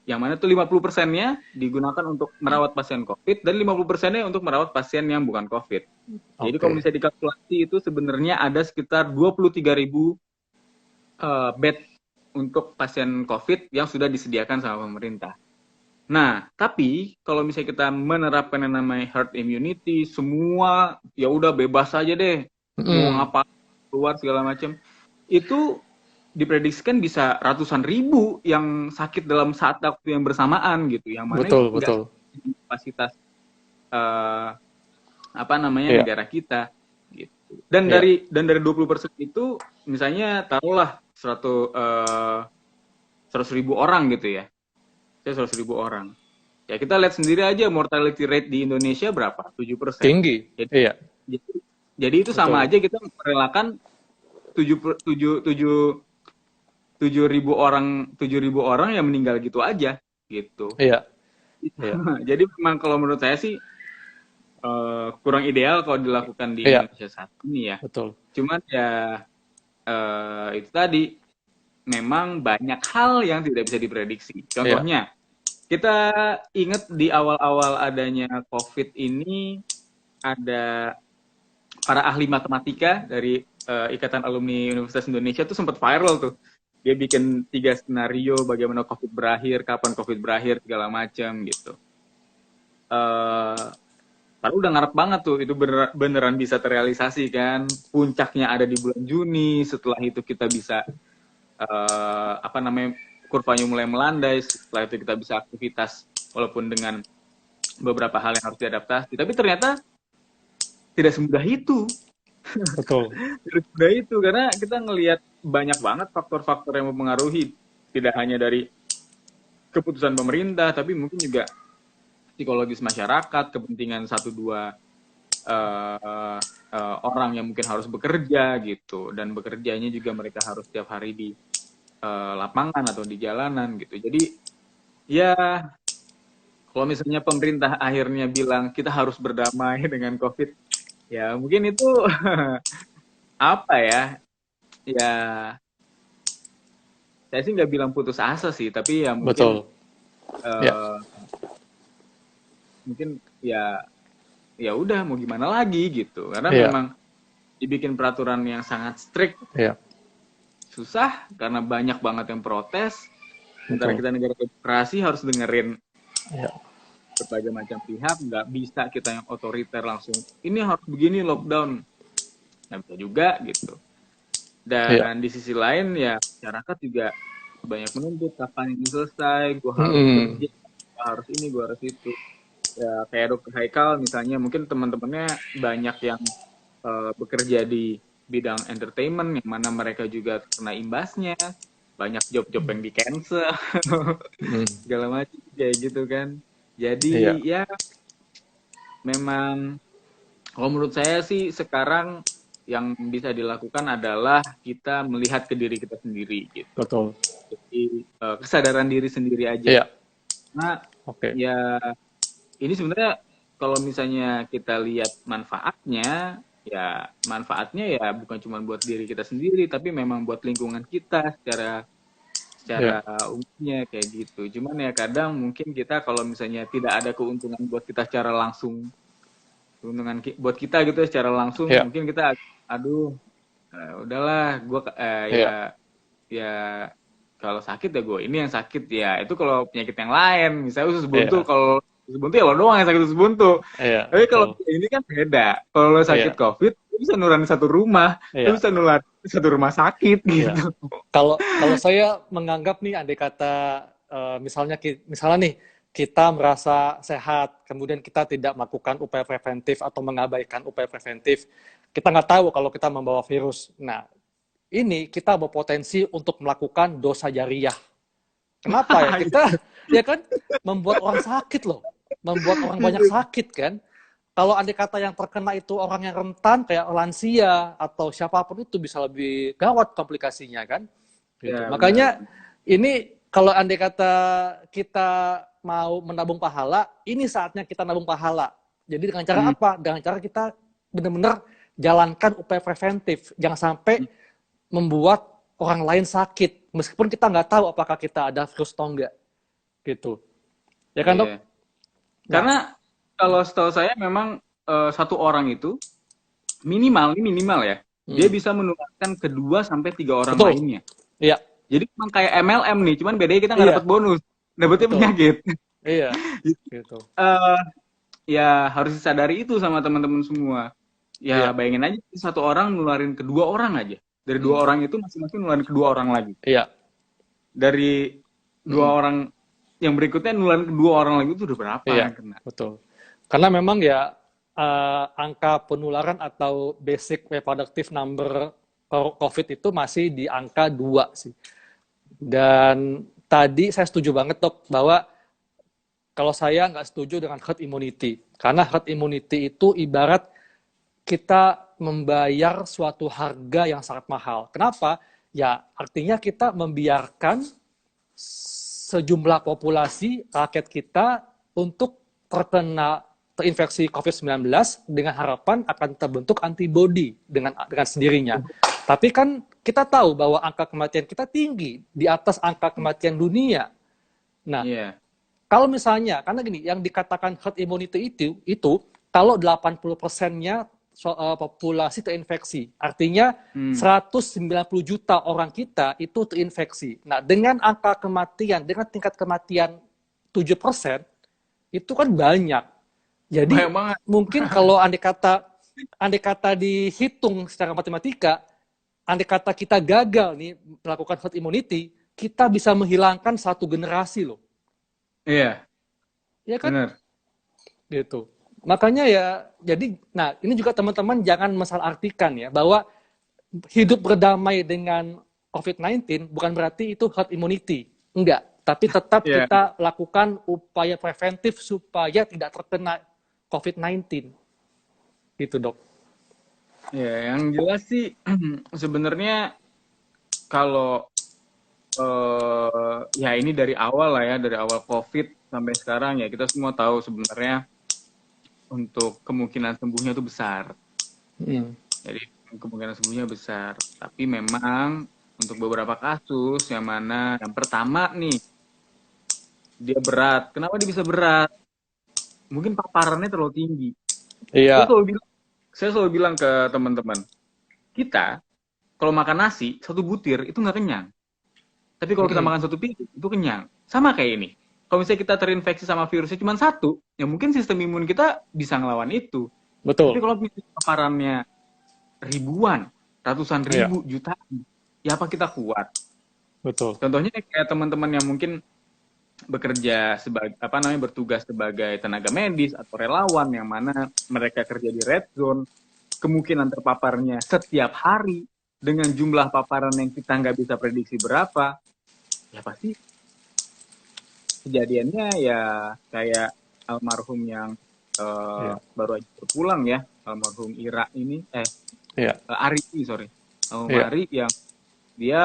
yang mana tuh 50%-nya digunakan untuk merawat pasien COVID dan 50%-nya untuk merawat pasien yang bukan COVID. Jadi kalau Oke. misalnya dikalkulasi itu sebenarnya ada sekitar 23.000 bed untuk pasien COVID yang sudah disediakan sama pemerintah. Nah, tapi kalau misalnya kita menerapkan yang namanya herd immunity, semua ya udah bebas aja deh, mau Mm-mm. ngapa keluar segala macam, itu diprediksikan bisa ratusan ribu yang sakit dalam saat waktu yang bersamaan gitu, yang mana itu Betul, nggak betul. kapasitas eh, apa namanya Iya, negara kita gitu. iya. Dan dari 20% itu misalnya taruhlah 100.000 orang gitu ya. 100.000 orang. Ya kita lihat sendiri aja mortality rate di Indonesia berapa? 7%. Tinggi. Jadi, Iya, jadi, jadi itu sama betul. aja kita merelakan 7.000 orang yang meninggal gitu aja gitu. Iya, iya, Jadi memang kalau menurut saya sih kurang ideal kalau dilakukan di iya, Indonesia saat ini ya. betul. Cuman ya itu tadi memang banyak hal yang tidak bisa diprediksi. Iya, Contohnya, kita ingat di awal-awal adanya COVID ini ada para ahli matematika dari Ikatan Alumni Universitas Indonesia tuh sempat viral tuh. Dia bikin 3 skenario bagaimana COVID berakhir, kapan COVID berakhir, segala macam gitu. Eh Padahal udah ngarep banget tuh itu beneran bisa terrealisasi kan. Puncaknya ada di bulan Juni, setelah itu kita bisa apa namanya, kurvanya mulai melandai, setelah itu kita bisa aktivitas walaupun dengan beberapa hal yang harus diadaptasi. Tapi ternyata tidak semudah itu. betul. Tidak semudah itu karena kita ngelihat banyak banget faktor-faktor yang mempengaruhi, tidak hanya dari keputusan pemerintah tapi mungkin juga psikologis masyarakat, kepentingan satu dua orang yang mungkin harus bekerja gitu, dan bekerjanya juga mereka harus setiap hari di lapangan atau di jalanan gitu. Jadi ya kalau misalnya pemerintah akhirnya bilang kita harus berdamai dengan COVID, ya mungkin itu apa ya, ya saya sih nggak bilang putus asa sih, tapi ya mungkin Betul. Ya, eh, mungkin ya ya udah mau gimana lagi gitu. Karena iya, memang dibikin peraturan yang sangat strict iya, susah karena banyak banget yang protes. Sementara betul. kita negara demokrasi harus dengerin Iya, berbagai macam pihak, nggak bisa kita yang otoriter langsung ini harus begini lockdown, nggak bisa juga gitu. iya. Dan di sisi lain ya masyarakat juga banyak menuntut kapan ini selesai, gue harus Mm-mm. kerja, gue harus ini, gue harus itu. Ya kayak Dokter Haikal misalnya, mungkin teman-temannya banyak yang bekerja di bidang entertainment yang mana mereka juga kena imbasnya, banyak job-job yang di cancel Mm. segala macam kayak gitu kan. Jadi Iya, ya memang kalau menurut saya sih sekarang yang bisa dilakukan adalah kita melihat ke diri kita sendiri gitu. betul. Jadi kesadaran diri sendiri aja. Iya, Nah oke. ya ini sebenarnya kalau misalnya kita lihat manfaatnya, ya manfaatnya ya bukan cuma buat diri kita sendiri, tapi memang buat lingkungan kita secara Iya, secara umumnya kayak gitu. Cuman ya kadang mungkin kita kalau misalnya tidak ada keuntungan buat kita secara langsung, keuntungan buat kita gitu ya secara langsung, iya, mungkin kita aduh udahlah gue ya iya, ya kalau sakit ya gue ini yang sakit ya itu kalau penyakit yang lain misalnya usus buntu, iya, kalau usus buntu ya lo doang yang sakit usus buntu, iya, tapi kalau betul. ini kan beda, kalau lo sakit Iya, covid lo bisa nularin satu rumah, lo iya, bisa nularin satu rumah sakit iya. gitu. Kalau kalau saya menganggap nih, andai kata misalnya misalnya nih kita merasa sehat, kemudian kita tidak melakukan upaya preventif atau mengabaikan upaya preventif, kita nggak tahu kalau kita membawa virus. Nah, ini kita berpotensi untuk melakukan dosa jariah. Kenapa ya? Kita ya kan membuat orang sakit loh, membuat orang banyak sakit kan. Kalau andai kata yang terkena itu orang yang rentan kayak lansia atau siapapun itu bisa lebih gawat komplikasinya kan. Gitu. Ya benar. Makanya ini kalau andai kata kita mau menabung pahala, ini saatnya kita nabung pahala. Jadi dengan cara Hmm. apa? Dengan cara kita benar-benar jalankan upaya preventif. Jangan sampai membuat orang lain sakit. Meskipun kita nggak tahu apakah kita ada virus atau enggak. Gitu. Ya kan dok? Iya. Nah, Karena kalau setahu saya memang satu orang itu minimal, ini minimal ya, dia hmm, bisa menularkan kedua sampai tiga orang betul. lainnya. Iya, Jadi memang kayak MLM nih, cuman bedanya kita nggak dapat iya, bonus, dapetnya betul. penyakit. Iya, gitu. Eh ya harus disadari itu sama teman-teman semua. Ya Iya, bayangin aja satu orang nularin kedua orang aja. Dari hmm, dua orang itu masing-masing nularin kedua orang lagi. iya, Dari dua hmm, orang yang berikutnya nularin kedua orang lagi itu udah berapa iya, yang kena? betul. Karena memang ya angka penularan atau basic reproductive number COVID itu masih di angka 2 sih. Dan tadi saya setuju banget dok bahwa kalau saya nggak setuju dengan herd immunity. Karena herd immunity itu ibarat kita membayar suatu harga yang sangat mahal. Kenapa? Ya artinya kita membiarkan sejumlah populasi rakyat kita untuk terinfeksi COVID-19 dengan harapan akan terbentuk antibodi dengan sendirinya. Tapi kan kita tahu bahwa angka kematian kita tinggi di atas angka kematian dunia. Nah, Iya. kalau misalnya, karena gini, yang dikatakan herd immunity itu kalau 80%-nya populasi terinfeksi. Artinya Hmm. 190 juta orang kita itu terinfeksi. Nah, dengan angka kematian, dengan tingkat kematian 7%, itu kan banyak. Banyak Jadi banget. mungkin kalau andai kata dihitung secara matematika, andai kata kita gagal nih melakukan herd immunity, kita bisa menghilangkan satu generasi loh. Iya, Ya kan? benar. Gitu. Makanya ya, jadi, nah ini juga teman-teman jangan mesalahartikan ya, bahwa hidup berdamai dengan COVID-19 bukan berarti itu herd immunity. Enggak. Tapi tetap Iya. kita lakukan upaya preventif supaya tidak terkena COVID-19. Gitu dok. Ya, yang jelas sih sebenarnya kalau ya ini dari awal lah ya, dari awal COVID sampai sekarang ya kita semua tahu sebenarnya untuk kemungkinan sembuhnya itu besar. Hmm. Jadi kemungkinan sembuhnya besar. Tapi memang untuk beberapa kasus yang mana yang pertama nih dia berat. Kenapa dia bisa berat? Mungkin paparannya terlalu tinggi. Saya Iya. selalu bilang, saya selalu bilang ke teman-teman, kita kalau makan nasi satu butir itu nggak kenyang. Tapi kalau kita Mm-mm. makan satu piring itu kenyang. Sama kayak ini. Kalau misalnya kita terinfeksi sama virusnya cuma satu, ya mungkin sistem imun kita bisa ngelawan itu. Tapi Betul. kalau misalnya paparannya ribuan, ratusan Iya. ribu, jutaan, ya apa kita kuat? Betul. Contohnya kayak teman-teman yang mungkin bekerja sebagai apa namanya bertugas sebagai tenaga medis atau relawan yang mana mereka kerja di red zone, kemungkinan terpaparnya setiap hari dengan jumlah paparan yang kita nggak bisa prediksi berapa, ya pasti kejadiannya ya kayak almarhum yang Iya. baru aja berpulang ya, almarhum Ira ini, Iya. Ari ini, sorry, almarhum Iya. Ari yang dia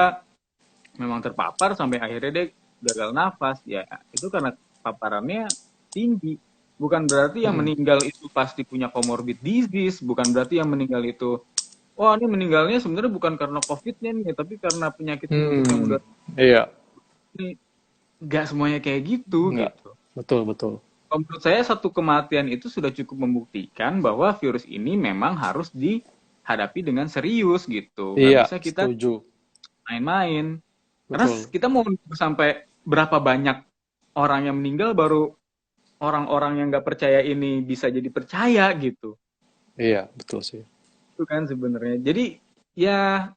memang terpapar sampai akhirnya dia gagal nafas, ya itu karena paparannya tinggi. Bukan berarti yang Mm-mm. meninggal itu pasti punya comorbid disease, bukan berarti yang meninggal itu, wah ini meninggalnya sebenarnya bukan karena COVID-nya nih, tapi karena penyakit-penyakit yang Hmm. udah Iya. ini. Nggak semuanya kayak gitu, Enggak. gitu. Betul, betul. Kalau menurut saya satu kematian itu sudah cukup membuktikan bahwa virus ini memang harus dihadapi dengan serius gitu. Nggak Iya, bisa kita setuju. main-main. Karena Betul. kita mau nunggu sampai berapa banyak orang yang meninggal baru orang-orang yang nggak percaya ini bisa jadi percaya gitu. Iya, betul sih. Itu kan sebenarnya. Jadi ya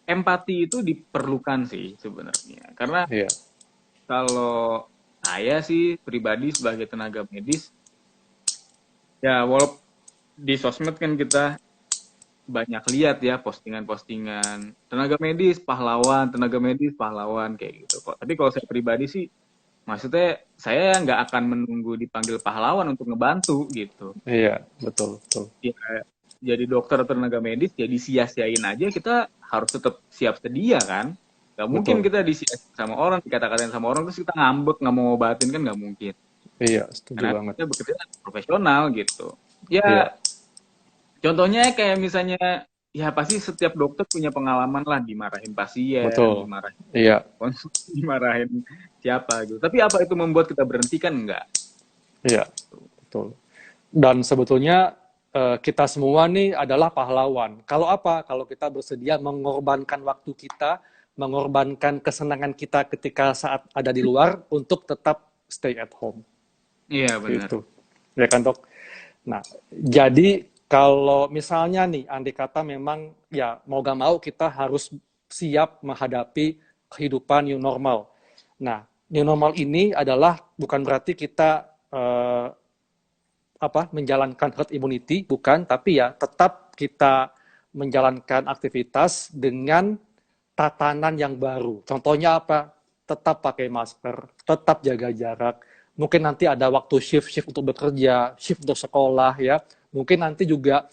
empati itu diperlukan sih sebenarnya. Karena Iya. kalau saya sih pribadi sebagai tenaga medis, ya walaupun di sosmed kan kita banyak lihat ya postingan-postingan tenaga medis pahlawan kayak gitu kok. Tapi kalau saya pribadi sih, maksudnya saya nggak akan menunggu dipanggil pahlawan untuk ngebantu gitu. Iya, betul, betul. Ya, jadi dokter atau tenaga medis jadi sia-siain aja, kita harus tetap siap sedia kan. Gak mungkin Betul. kita disia-siain sama orang, dikata-katain sama orang terus kita ngambek nggak mau ngobatin, kan nggak mungkin. Iya, setuju Karena banget. kita bekerja profesional gitu. Iya, Ya contohnya kayak misalnya, ya pasti setiap dokter punya pengalaman lah dimarahin pasien, betul. dimarahin Iya, konsul, dimarahin siapa gitu. Tapi apa itu membuat kita berhenti, kan enggak? iya, betul. Dan sebetulnya kita semua nih adalah pahlawan. Kalau apa? Kalau kita bersedia mengorbankan waktu kita, mengorbankan kesenangan kita ketika saat ada di luar untuk tetap stay at home. Iya benar. Gitu. Ya kan, Dok? Nah, jadi kalau misalnya nih, andai kata memang ya mau gak mau kita harus siap menghadapi kehidupan new normal. Nah, new normal ini adalah bukan berarti kita menjalankan herd immunity, bukan, tapi ya tetap kita menjalankan aktivitas dengan tatanan yang baru. Contohnya apa? Tetap pakai masker, tetap jaga jarak. Mungkin nanti ada waktu shift-shift untuk bekerja, shift untuk sekolah ya. Mungkin nanti juga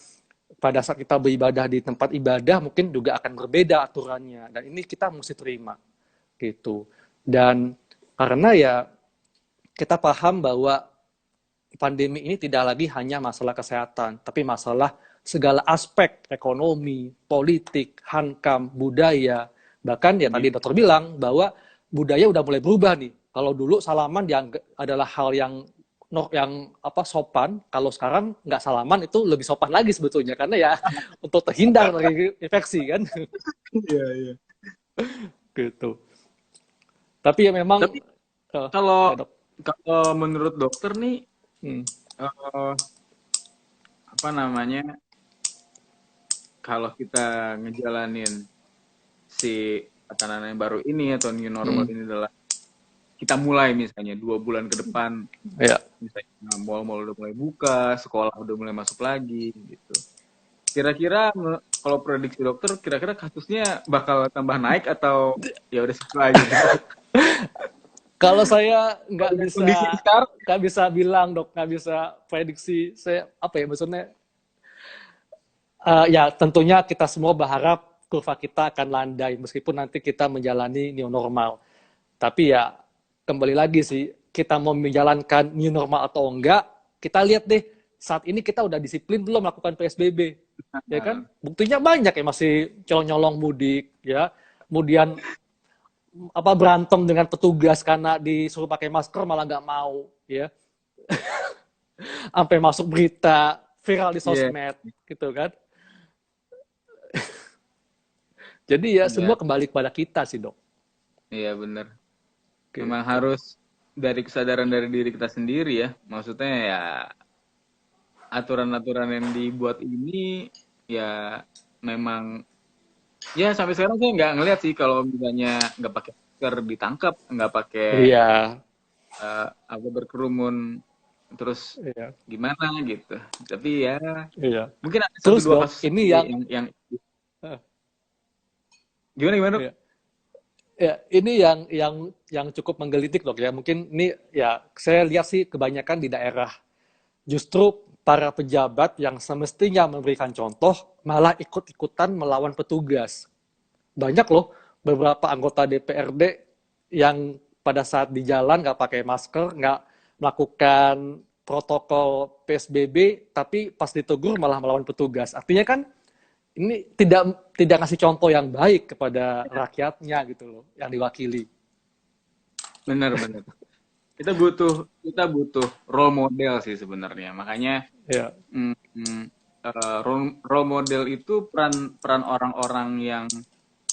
pada saat kita beribadah di tempat ibadah mungkin juga akan berbeda aturannya. Dan ini kita mesti terima gitu. Dan karena ya kita paham bahwa pandemi ini tidak lagi hanya masalah kesehatan, tapi masalah segala aspek ekonomi, politik, hankam, budaya. Bahkan ya Iya. tadi dokter bilang bahwa budaya udah mulai berubah nih. Kalau dulu salaman dianggap adalah hal yang sopan, kalau sekarang nggak salaman itu lebih sopan lagi sebetulnya karena ya untuk terhindar dari infeksi kan. Iya, iya. Gitu. Tapi ya memang Tapi kalau ya dok. kalau menurut dokter nih, Hmm. eh, apa namanya, kalau kita ngejalanin si tatanan yang baru ini atau new normal Hmm. ini adalah kita mulai misalnya 2 bulan ke depan, Ya. misalnya mall-mall udah mulai buka, sekolah udah mulai masuk lagi gitu. Kira-kira kalau prediksi dokter, kira-kira kasusnya bakal tambah naik atau ya udah sesuai gitu. Kalau saya Dengan kondisi sekarang, nggak bisa bilang dok, nggak bisa prediksi. Saya apa ya maksudnya? Ya tentunya kita semua berharap kurva kita akan landai meskipun nanti kita menjalani new normal. Tapi ya kembali lagi sih kita mau menjalankan new normal atau enggak, kita lihat deh saat ini kita udah disiplin belum melakukan PSBB, ya kan? Buktinya banyak ya masih nyolong mudik, ya kemudian apa berantem dengan petugas karena disuruh pakai masker malah nggak mau, ya, sampai masuk berita viral di Iya, sosmed, gitu kan. Jadi ya semua iya, kembali kepada kita sih dok. iya bener. Memang Gitu. harus dari kesadaran dari diri kita sendiri ya. Maksudnya ya aturan-aturan yang dibuat ini ya memang ya sampai sekarang saya nggak ngeliat sih kalau misalnya nggak pakai masker ditangkap, nggak pakai Iya, apa berkerumun terus iya, gimana gitu. Tapi ya iya. mungkin ada satu Terus dua dok, kasus ini sih yang, yang eh, gimana gimana Dok? iya. Ya, ini yang cukup menggelitik dok ya. Mungkin ini ya saya lihat sih kebanyakan di daerah. Justru para pejabat yang semestinya memberikan contoh malah ikut-ikutan melawan petugas. Banyak loh beberapa anggota DPRD yang pada saat di jalan nggak pakai masker, nggak melakukan protokol PSBB, tapi pas ditegur malah melawan petugas. Artinya kan ini tidak tidak ngasih contoh yang baik kepada rakyatnya gitu loh, yang diwakili. Benar benar. Kita butuh role model sih sebenarnya. Makanya Ya, mm, mm, role model itu peran peran orang-orang yang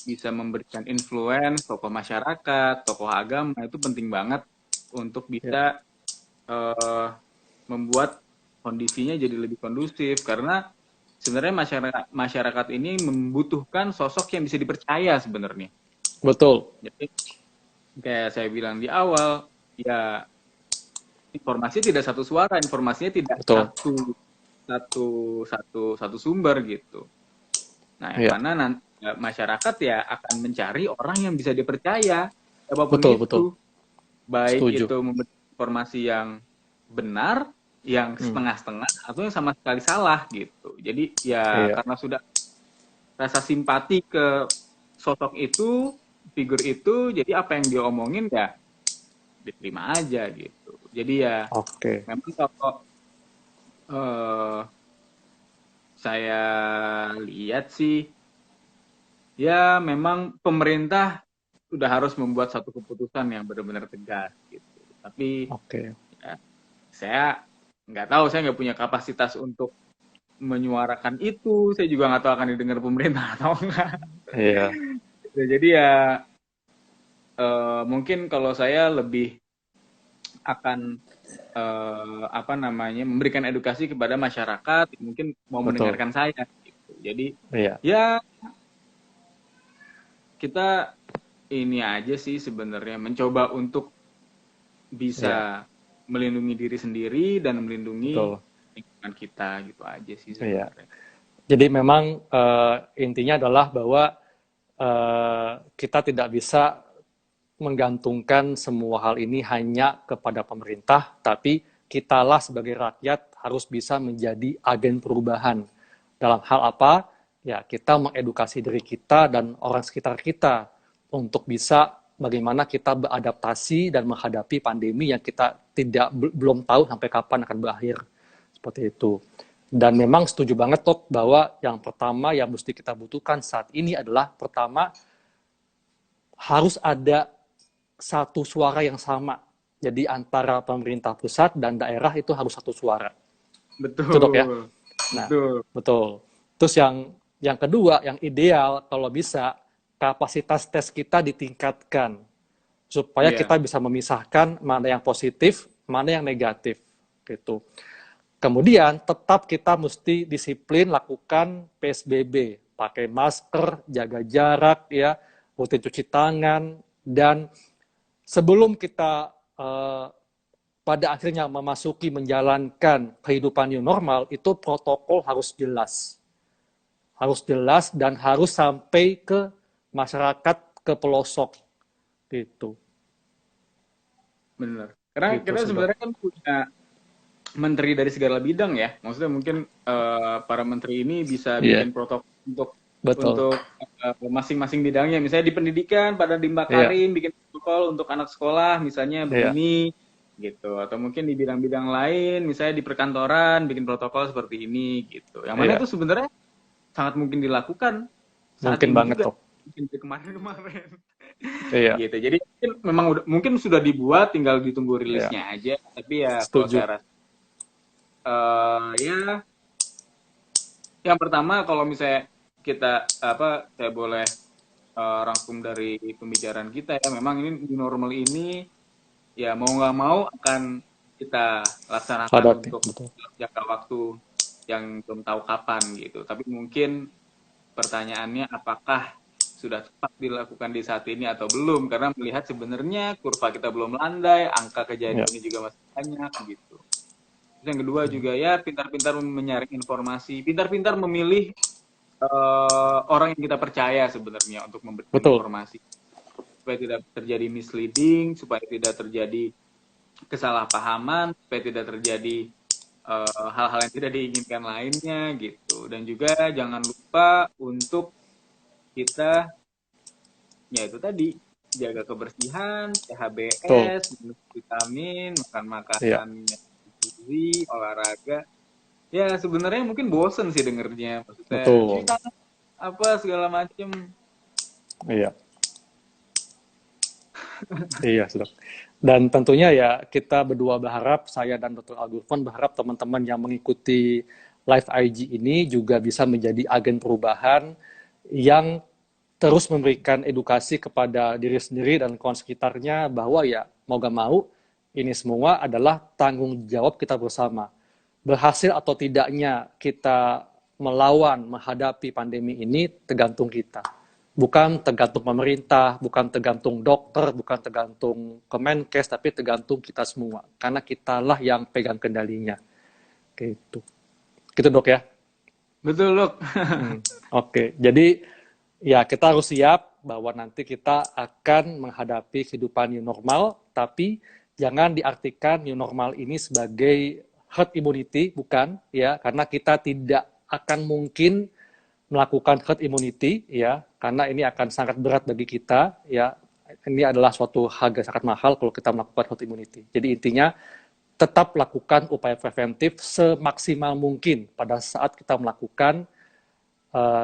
bisa memberikan influence, tokoh masyarakat, tokoh agama itu penting banget untuk ya, bisa eh, membuat kondisinya jadi lebih kondusif karena sebenarnya masyarakat masyarakat ini membutuhkan sosok yang bisa dipercaya sebenarnya. betul, Jadi kayak saya bilang di awal, ya informasi tidak satu suara, informasinya tidak betul. satu sumber gitu. Nah, yang Ya, mana nanti masyarakat ya akan mencari orang yang bisa dipercaya, apapun betul, betul. itu, baik Setuju. itu memberi informasi yang benar, yang Hmm, setengah-setengah, atau yang sama sekali salah gitu. Jadi ya iya, karena sudah rasa simpati ke sosok itu, figur itu, jadi apa yang dia omongin ya diterima aja gitu. Jadi ya oke. memang kalau eh, saya lihat sih, ya memang pemerintah sudah harus membuat satu keputusan yang benar-benar tegas gitu. Tapi Oke. ya, saya nggak tahu, saya nggak punya kapasitas untuk menyuarakan itu. Saya juga nggak tahu akan didengar pemerintah atau enggak. Iya, Jadi ya mungkin kalau saya lebih akan apa namanya memberikan edukasi kepada masyarakat, mungkin mau betul. mendengarkan saya. Gitu. Jadi Iya, ya kita ini aja sih sebenarnya mencoba untuk iya, bisa melindungi diri sendiri dan melindungi betul. lingkungan kita gitu aja sih Iya. sebenarnya. Jadi memang intinya adalah bahwa kita tidak bisa menggantungkan semua hal ini hanya kepada pemerintah, tapi kitalah sebagai rakyat harus bisa menjadi agen perubahan. Dalam hal apa? Ya, kita mengedukasi diri kita dan orang sekitar kita untuk bisa bagaimana kita beradaptasi dan menghadapi pandemi yang kita tidak belum tahu sampai kapan akan berakhir. Seperti itu. Dan memang setuju banget Tok bahwa yang pertama yang mesti kita butuhkan saat ini adalah pertama harus ada satu suara yang sama. Jadi antara pemerintah pusat dan daerah itu harus satu suara. Itu dok ya. Betul, Nah, betul. betul. Terus yang kedua, yang ideal kalau bisa kapasitas tes kita ditingkatkan supaya Iya, kita bisa memisahkan mana yang positif, mana yang negatif gitu. Kemudian tetap kita mesti disiplin lakukan PSBB, pakai masker, jaga jarak ya, rutin cuci tangan dan sebelum kita pada akhirnya memasuki menjalankan kehidupan new normal itu protokol harus jelas dan harus sampai ke masyarakat ke pelosok gitu benar. Karena gitu kita sih dok. sebenarnya kan punya menteri dari segala bidang ya. Maksudnya mungkin para menteri ini bisa Iya, bikin protokol untuk betul. masing-masing bidangnya. Misalnya di pendidikan, pada di Iya, Makarim bikin protokol untuk anak sekolah, misalnya iya, begini gitu. Atau mungkin di bidang-bidang lain, misalnya di perkantoran bikin protokol seperti ini gitu. Yang mana iya, itu sebenarnya sangat mungkin dilakukan saat mungkin ini banget juga. dok. dari kemarin-kemarin. Iya, Gitu. Jadi memang mungkin sudah dibuat, tinggal ditunggu iya, rilisnya aja. Tapi ya kalau setuju. saya rasa ya yang pertama kalau misalnya kita apa saya boleh rangkum dari pembicaraan kita ya memang ini new normal ini ya mau nggak mau akan kita laksanakan Hadapi, untuk betul. jangka waktu yang belum tahu kapan gitu. Tapi mungkin pertanyaannya apakah sudah tepat dilakukan di saat ini atau belum? Karena melihat sebenarnya kurva kita belum landai, angka Ya, kejadiannya juga masih banyak gitu. Terus yang kedua juga ya pintar-pintar menyaring informasi, pintar-pintar memilih orang yang kita percaya sebenarnya untuk memberikan betul, informasi supaya tidak terjadi misleading, supaya tidak terjadi kesalahpahaman, supaya tidak terjadi hal-hal yang tidak diinginkan lainnya gitu. Dan juga jangan lupa untuk kita ya itu tadi jaga kebersihan, betul. THBS, minum vitamin, makan Iya, makanan yang bergizi, olahraga. Ya sebenarnya mungkin bosen sih dengernya, maksudnya cuci betul. tangan apa segala macem. Iya, iya, sudah. Dan tentunya ya kita berdua berharap, saya dan Dr. Agurvan berharap teman-teman yang mengikuti Live IG ini juga bisa menjadi agen perubahan yang terus memberikan edukasi kepada diri sendiri dan kawan sekitarnya bahwa ya mau gak mau ini semua adalah tanggung jawab kita bersama. Berhasil atau tidaknya kita melawan, menghadapi pandemi ini tergantung kita. Bukan tergantung pemerintah, bukan tergantung dokter, bukan tergantung Kemenkes, tapi tergantung kita semua. Karena kitalah yang pegang kendalinya. Gitu. Gitu dok ya? Betul, Dok. Oke, jadi ya kita harus siap bahwa nanti kita akan menghadapi kehidupan new normal, tapi jangan diartikan new normal ini sebagai herd immunity, bukan ya, karena kita tidak akan mungkin melakukan herd immunity ya, karena ini akan sangat berat bagi kita ya. Ini adalah suatu harga sangat mahal kalau kita melakukan herd immunity. Jadi intinya tetap lakukan upaya preventif semaksimal mungkin pada saat kita melakukan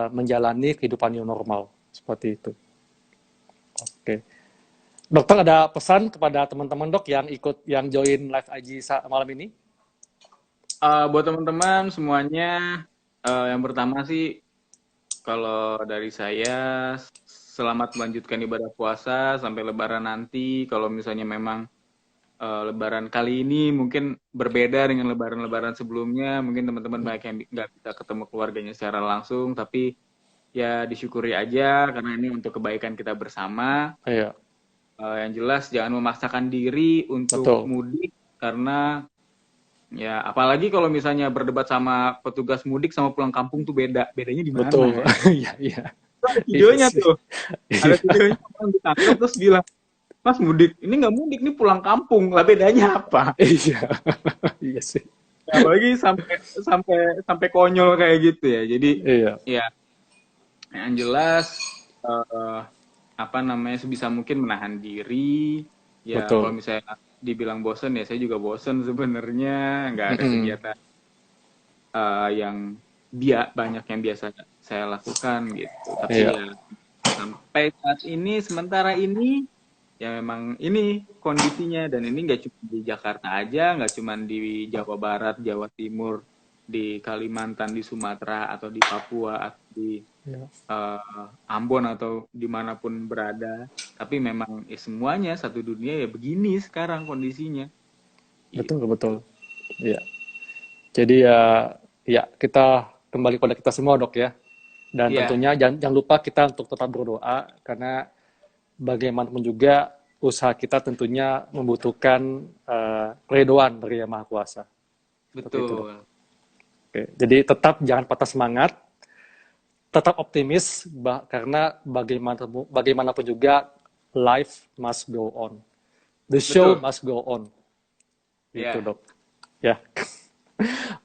menjalani kehidupan new normal seperti itu. Oke, dokter ada pesan kepada teman-teman dok yang ikut yang join live IG malam ini? Buat teman-teman semuanya, yang pertama sih kalau dari saya selamat melanjutkan ibadah puasa sampai Lebaran nanti. Kalau misalnya memang Lebaran kali ini mungkin berbeda dengan Lebaran-Lebaran sebelumnya, mungkin teman-teman banyak yang nggak bisa ketemu keluarganya secara langsung, tapi ya disyukuri aja karena ini untuk kebaikan kita bersama. Iya, Yang jelas jangan memaksakan diri untuk betul, mudik karena ya apalagi kalau misalnya berdebat sama petugas mudik sama pulang kampung tuh bedanya di mana betul. ya? Iya, iya, Ada iya videonya sih. tuh, ada Iya, videonya orang ditangkap terus bilang, Mas mudik, ini nggak mudik, ini pulang kampung, lah bedanya apa? iya, iya sih. Ya, apalagi sampai sampai sampai konyol kayak gitu ya. Jadi Iya, ya yang jelas eh, apa namanya sebisa mungkin menahan diri. Ya kalau betul. misalnya dibilang bosen ya saya juga bosen sebenarnya nggak ada Mm-mm. kegiatan yang banyak yang biasa saya lakukan gitu. Tapi Iya, ya sampai saat ini sementara ini ya memang ini kondisinya dan ini nggak cuma di Jakarta aja, nggak cuma di Jawa Barat, Jawa Timur, di Kalimantan, di Sumatera atau di Papua atau di iya. Ambon atau dimanapun berada. Tapi memang ya semuanya satu dunia ya begini sekarang kondisinya. Betul, Gitu. betul. Iya. Jadi ya, ya kita kembali pada kita semua dok ya. Dan Iya, tentunya jangan lupa kita untuk tetap berdoa karena bagaimanapun juga usaha kita tentunya membutuhkan keridhaan dari Yang Maha Kuasa. Seperti itu dok. betul. Oke. Jadi tetap jangan patah semangat, tetap optimis karena bagaimanapun juga life must go on. The show Betul. must go on. Itu Ya. dok. Ya.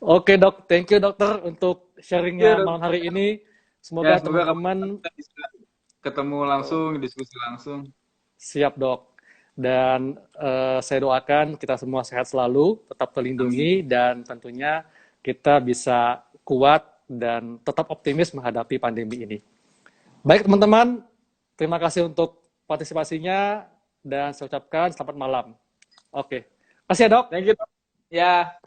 Oke dok, thank you dokter untuk sharingnya Ya, malam hari ini. ya Semoga semoga kamu teman-teman bisa ketemu langsung, diskusi langsung. siap dok. Dan saya doakan kita semua sehat selalu, tetap Amin. terlindungi, dan tentunya kita bisa kuat dan tetap optimis menghadapi pandemi ini. Baik teman-teman, Terima kasih untuk partisipasinya dan saya ucapkan selamat malam. Oke. Kasih ya, Dok. Thank you. Dok. Ya.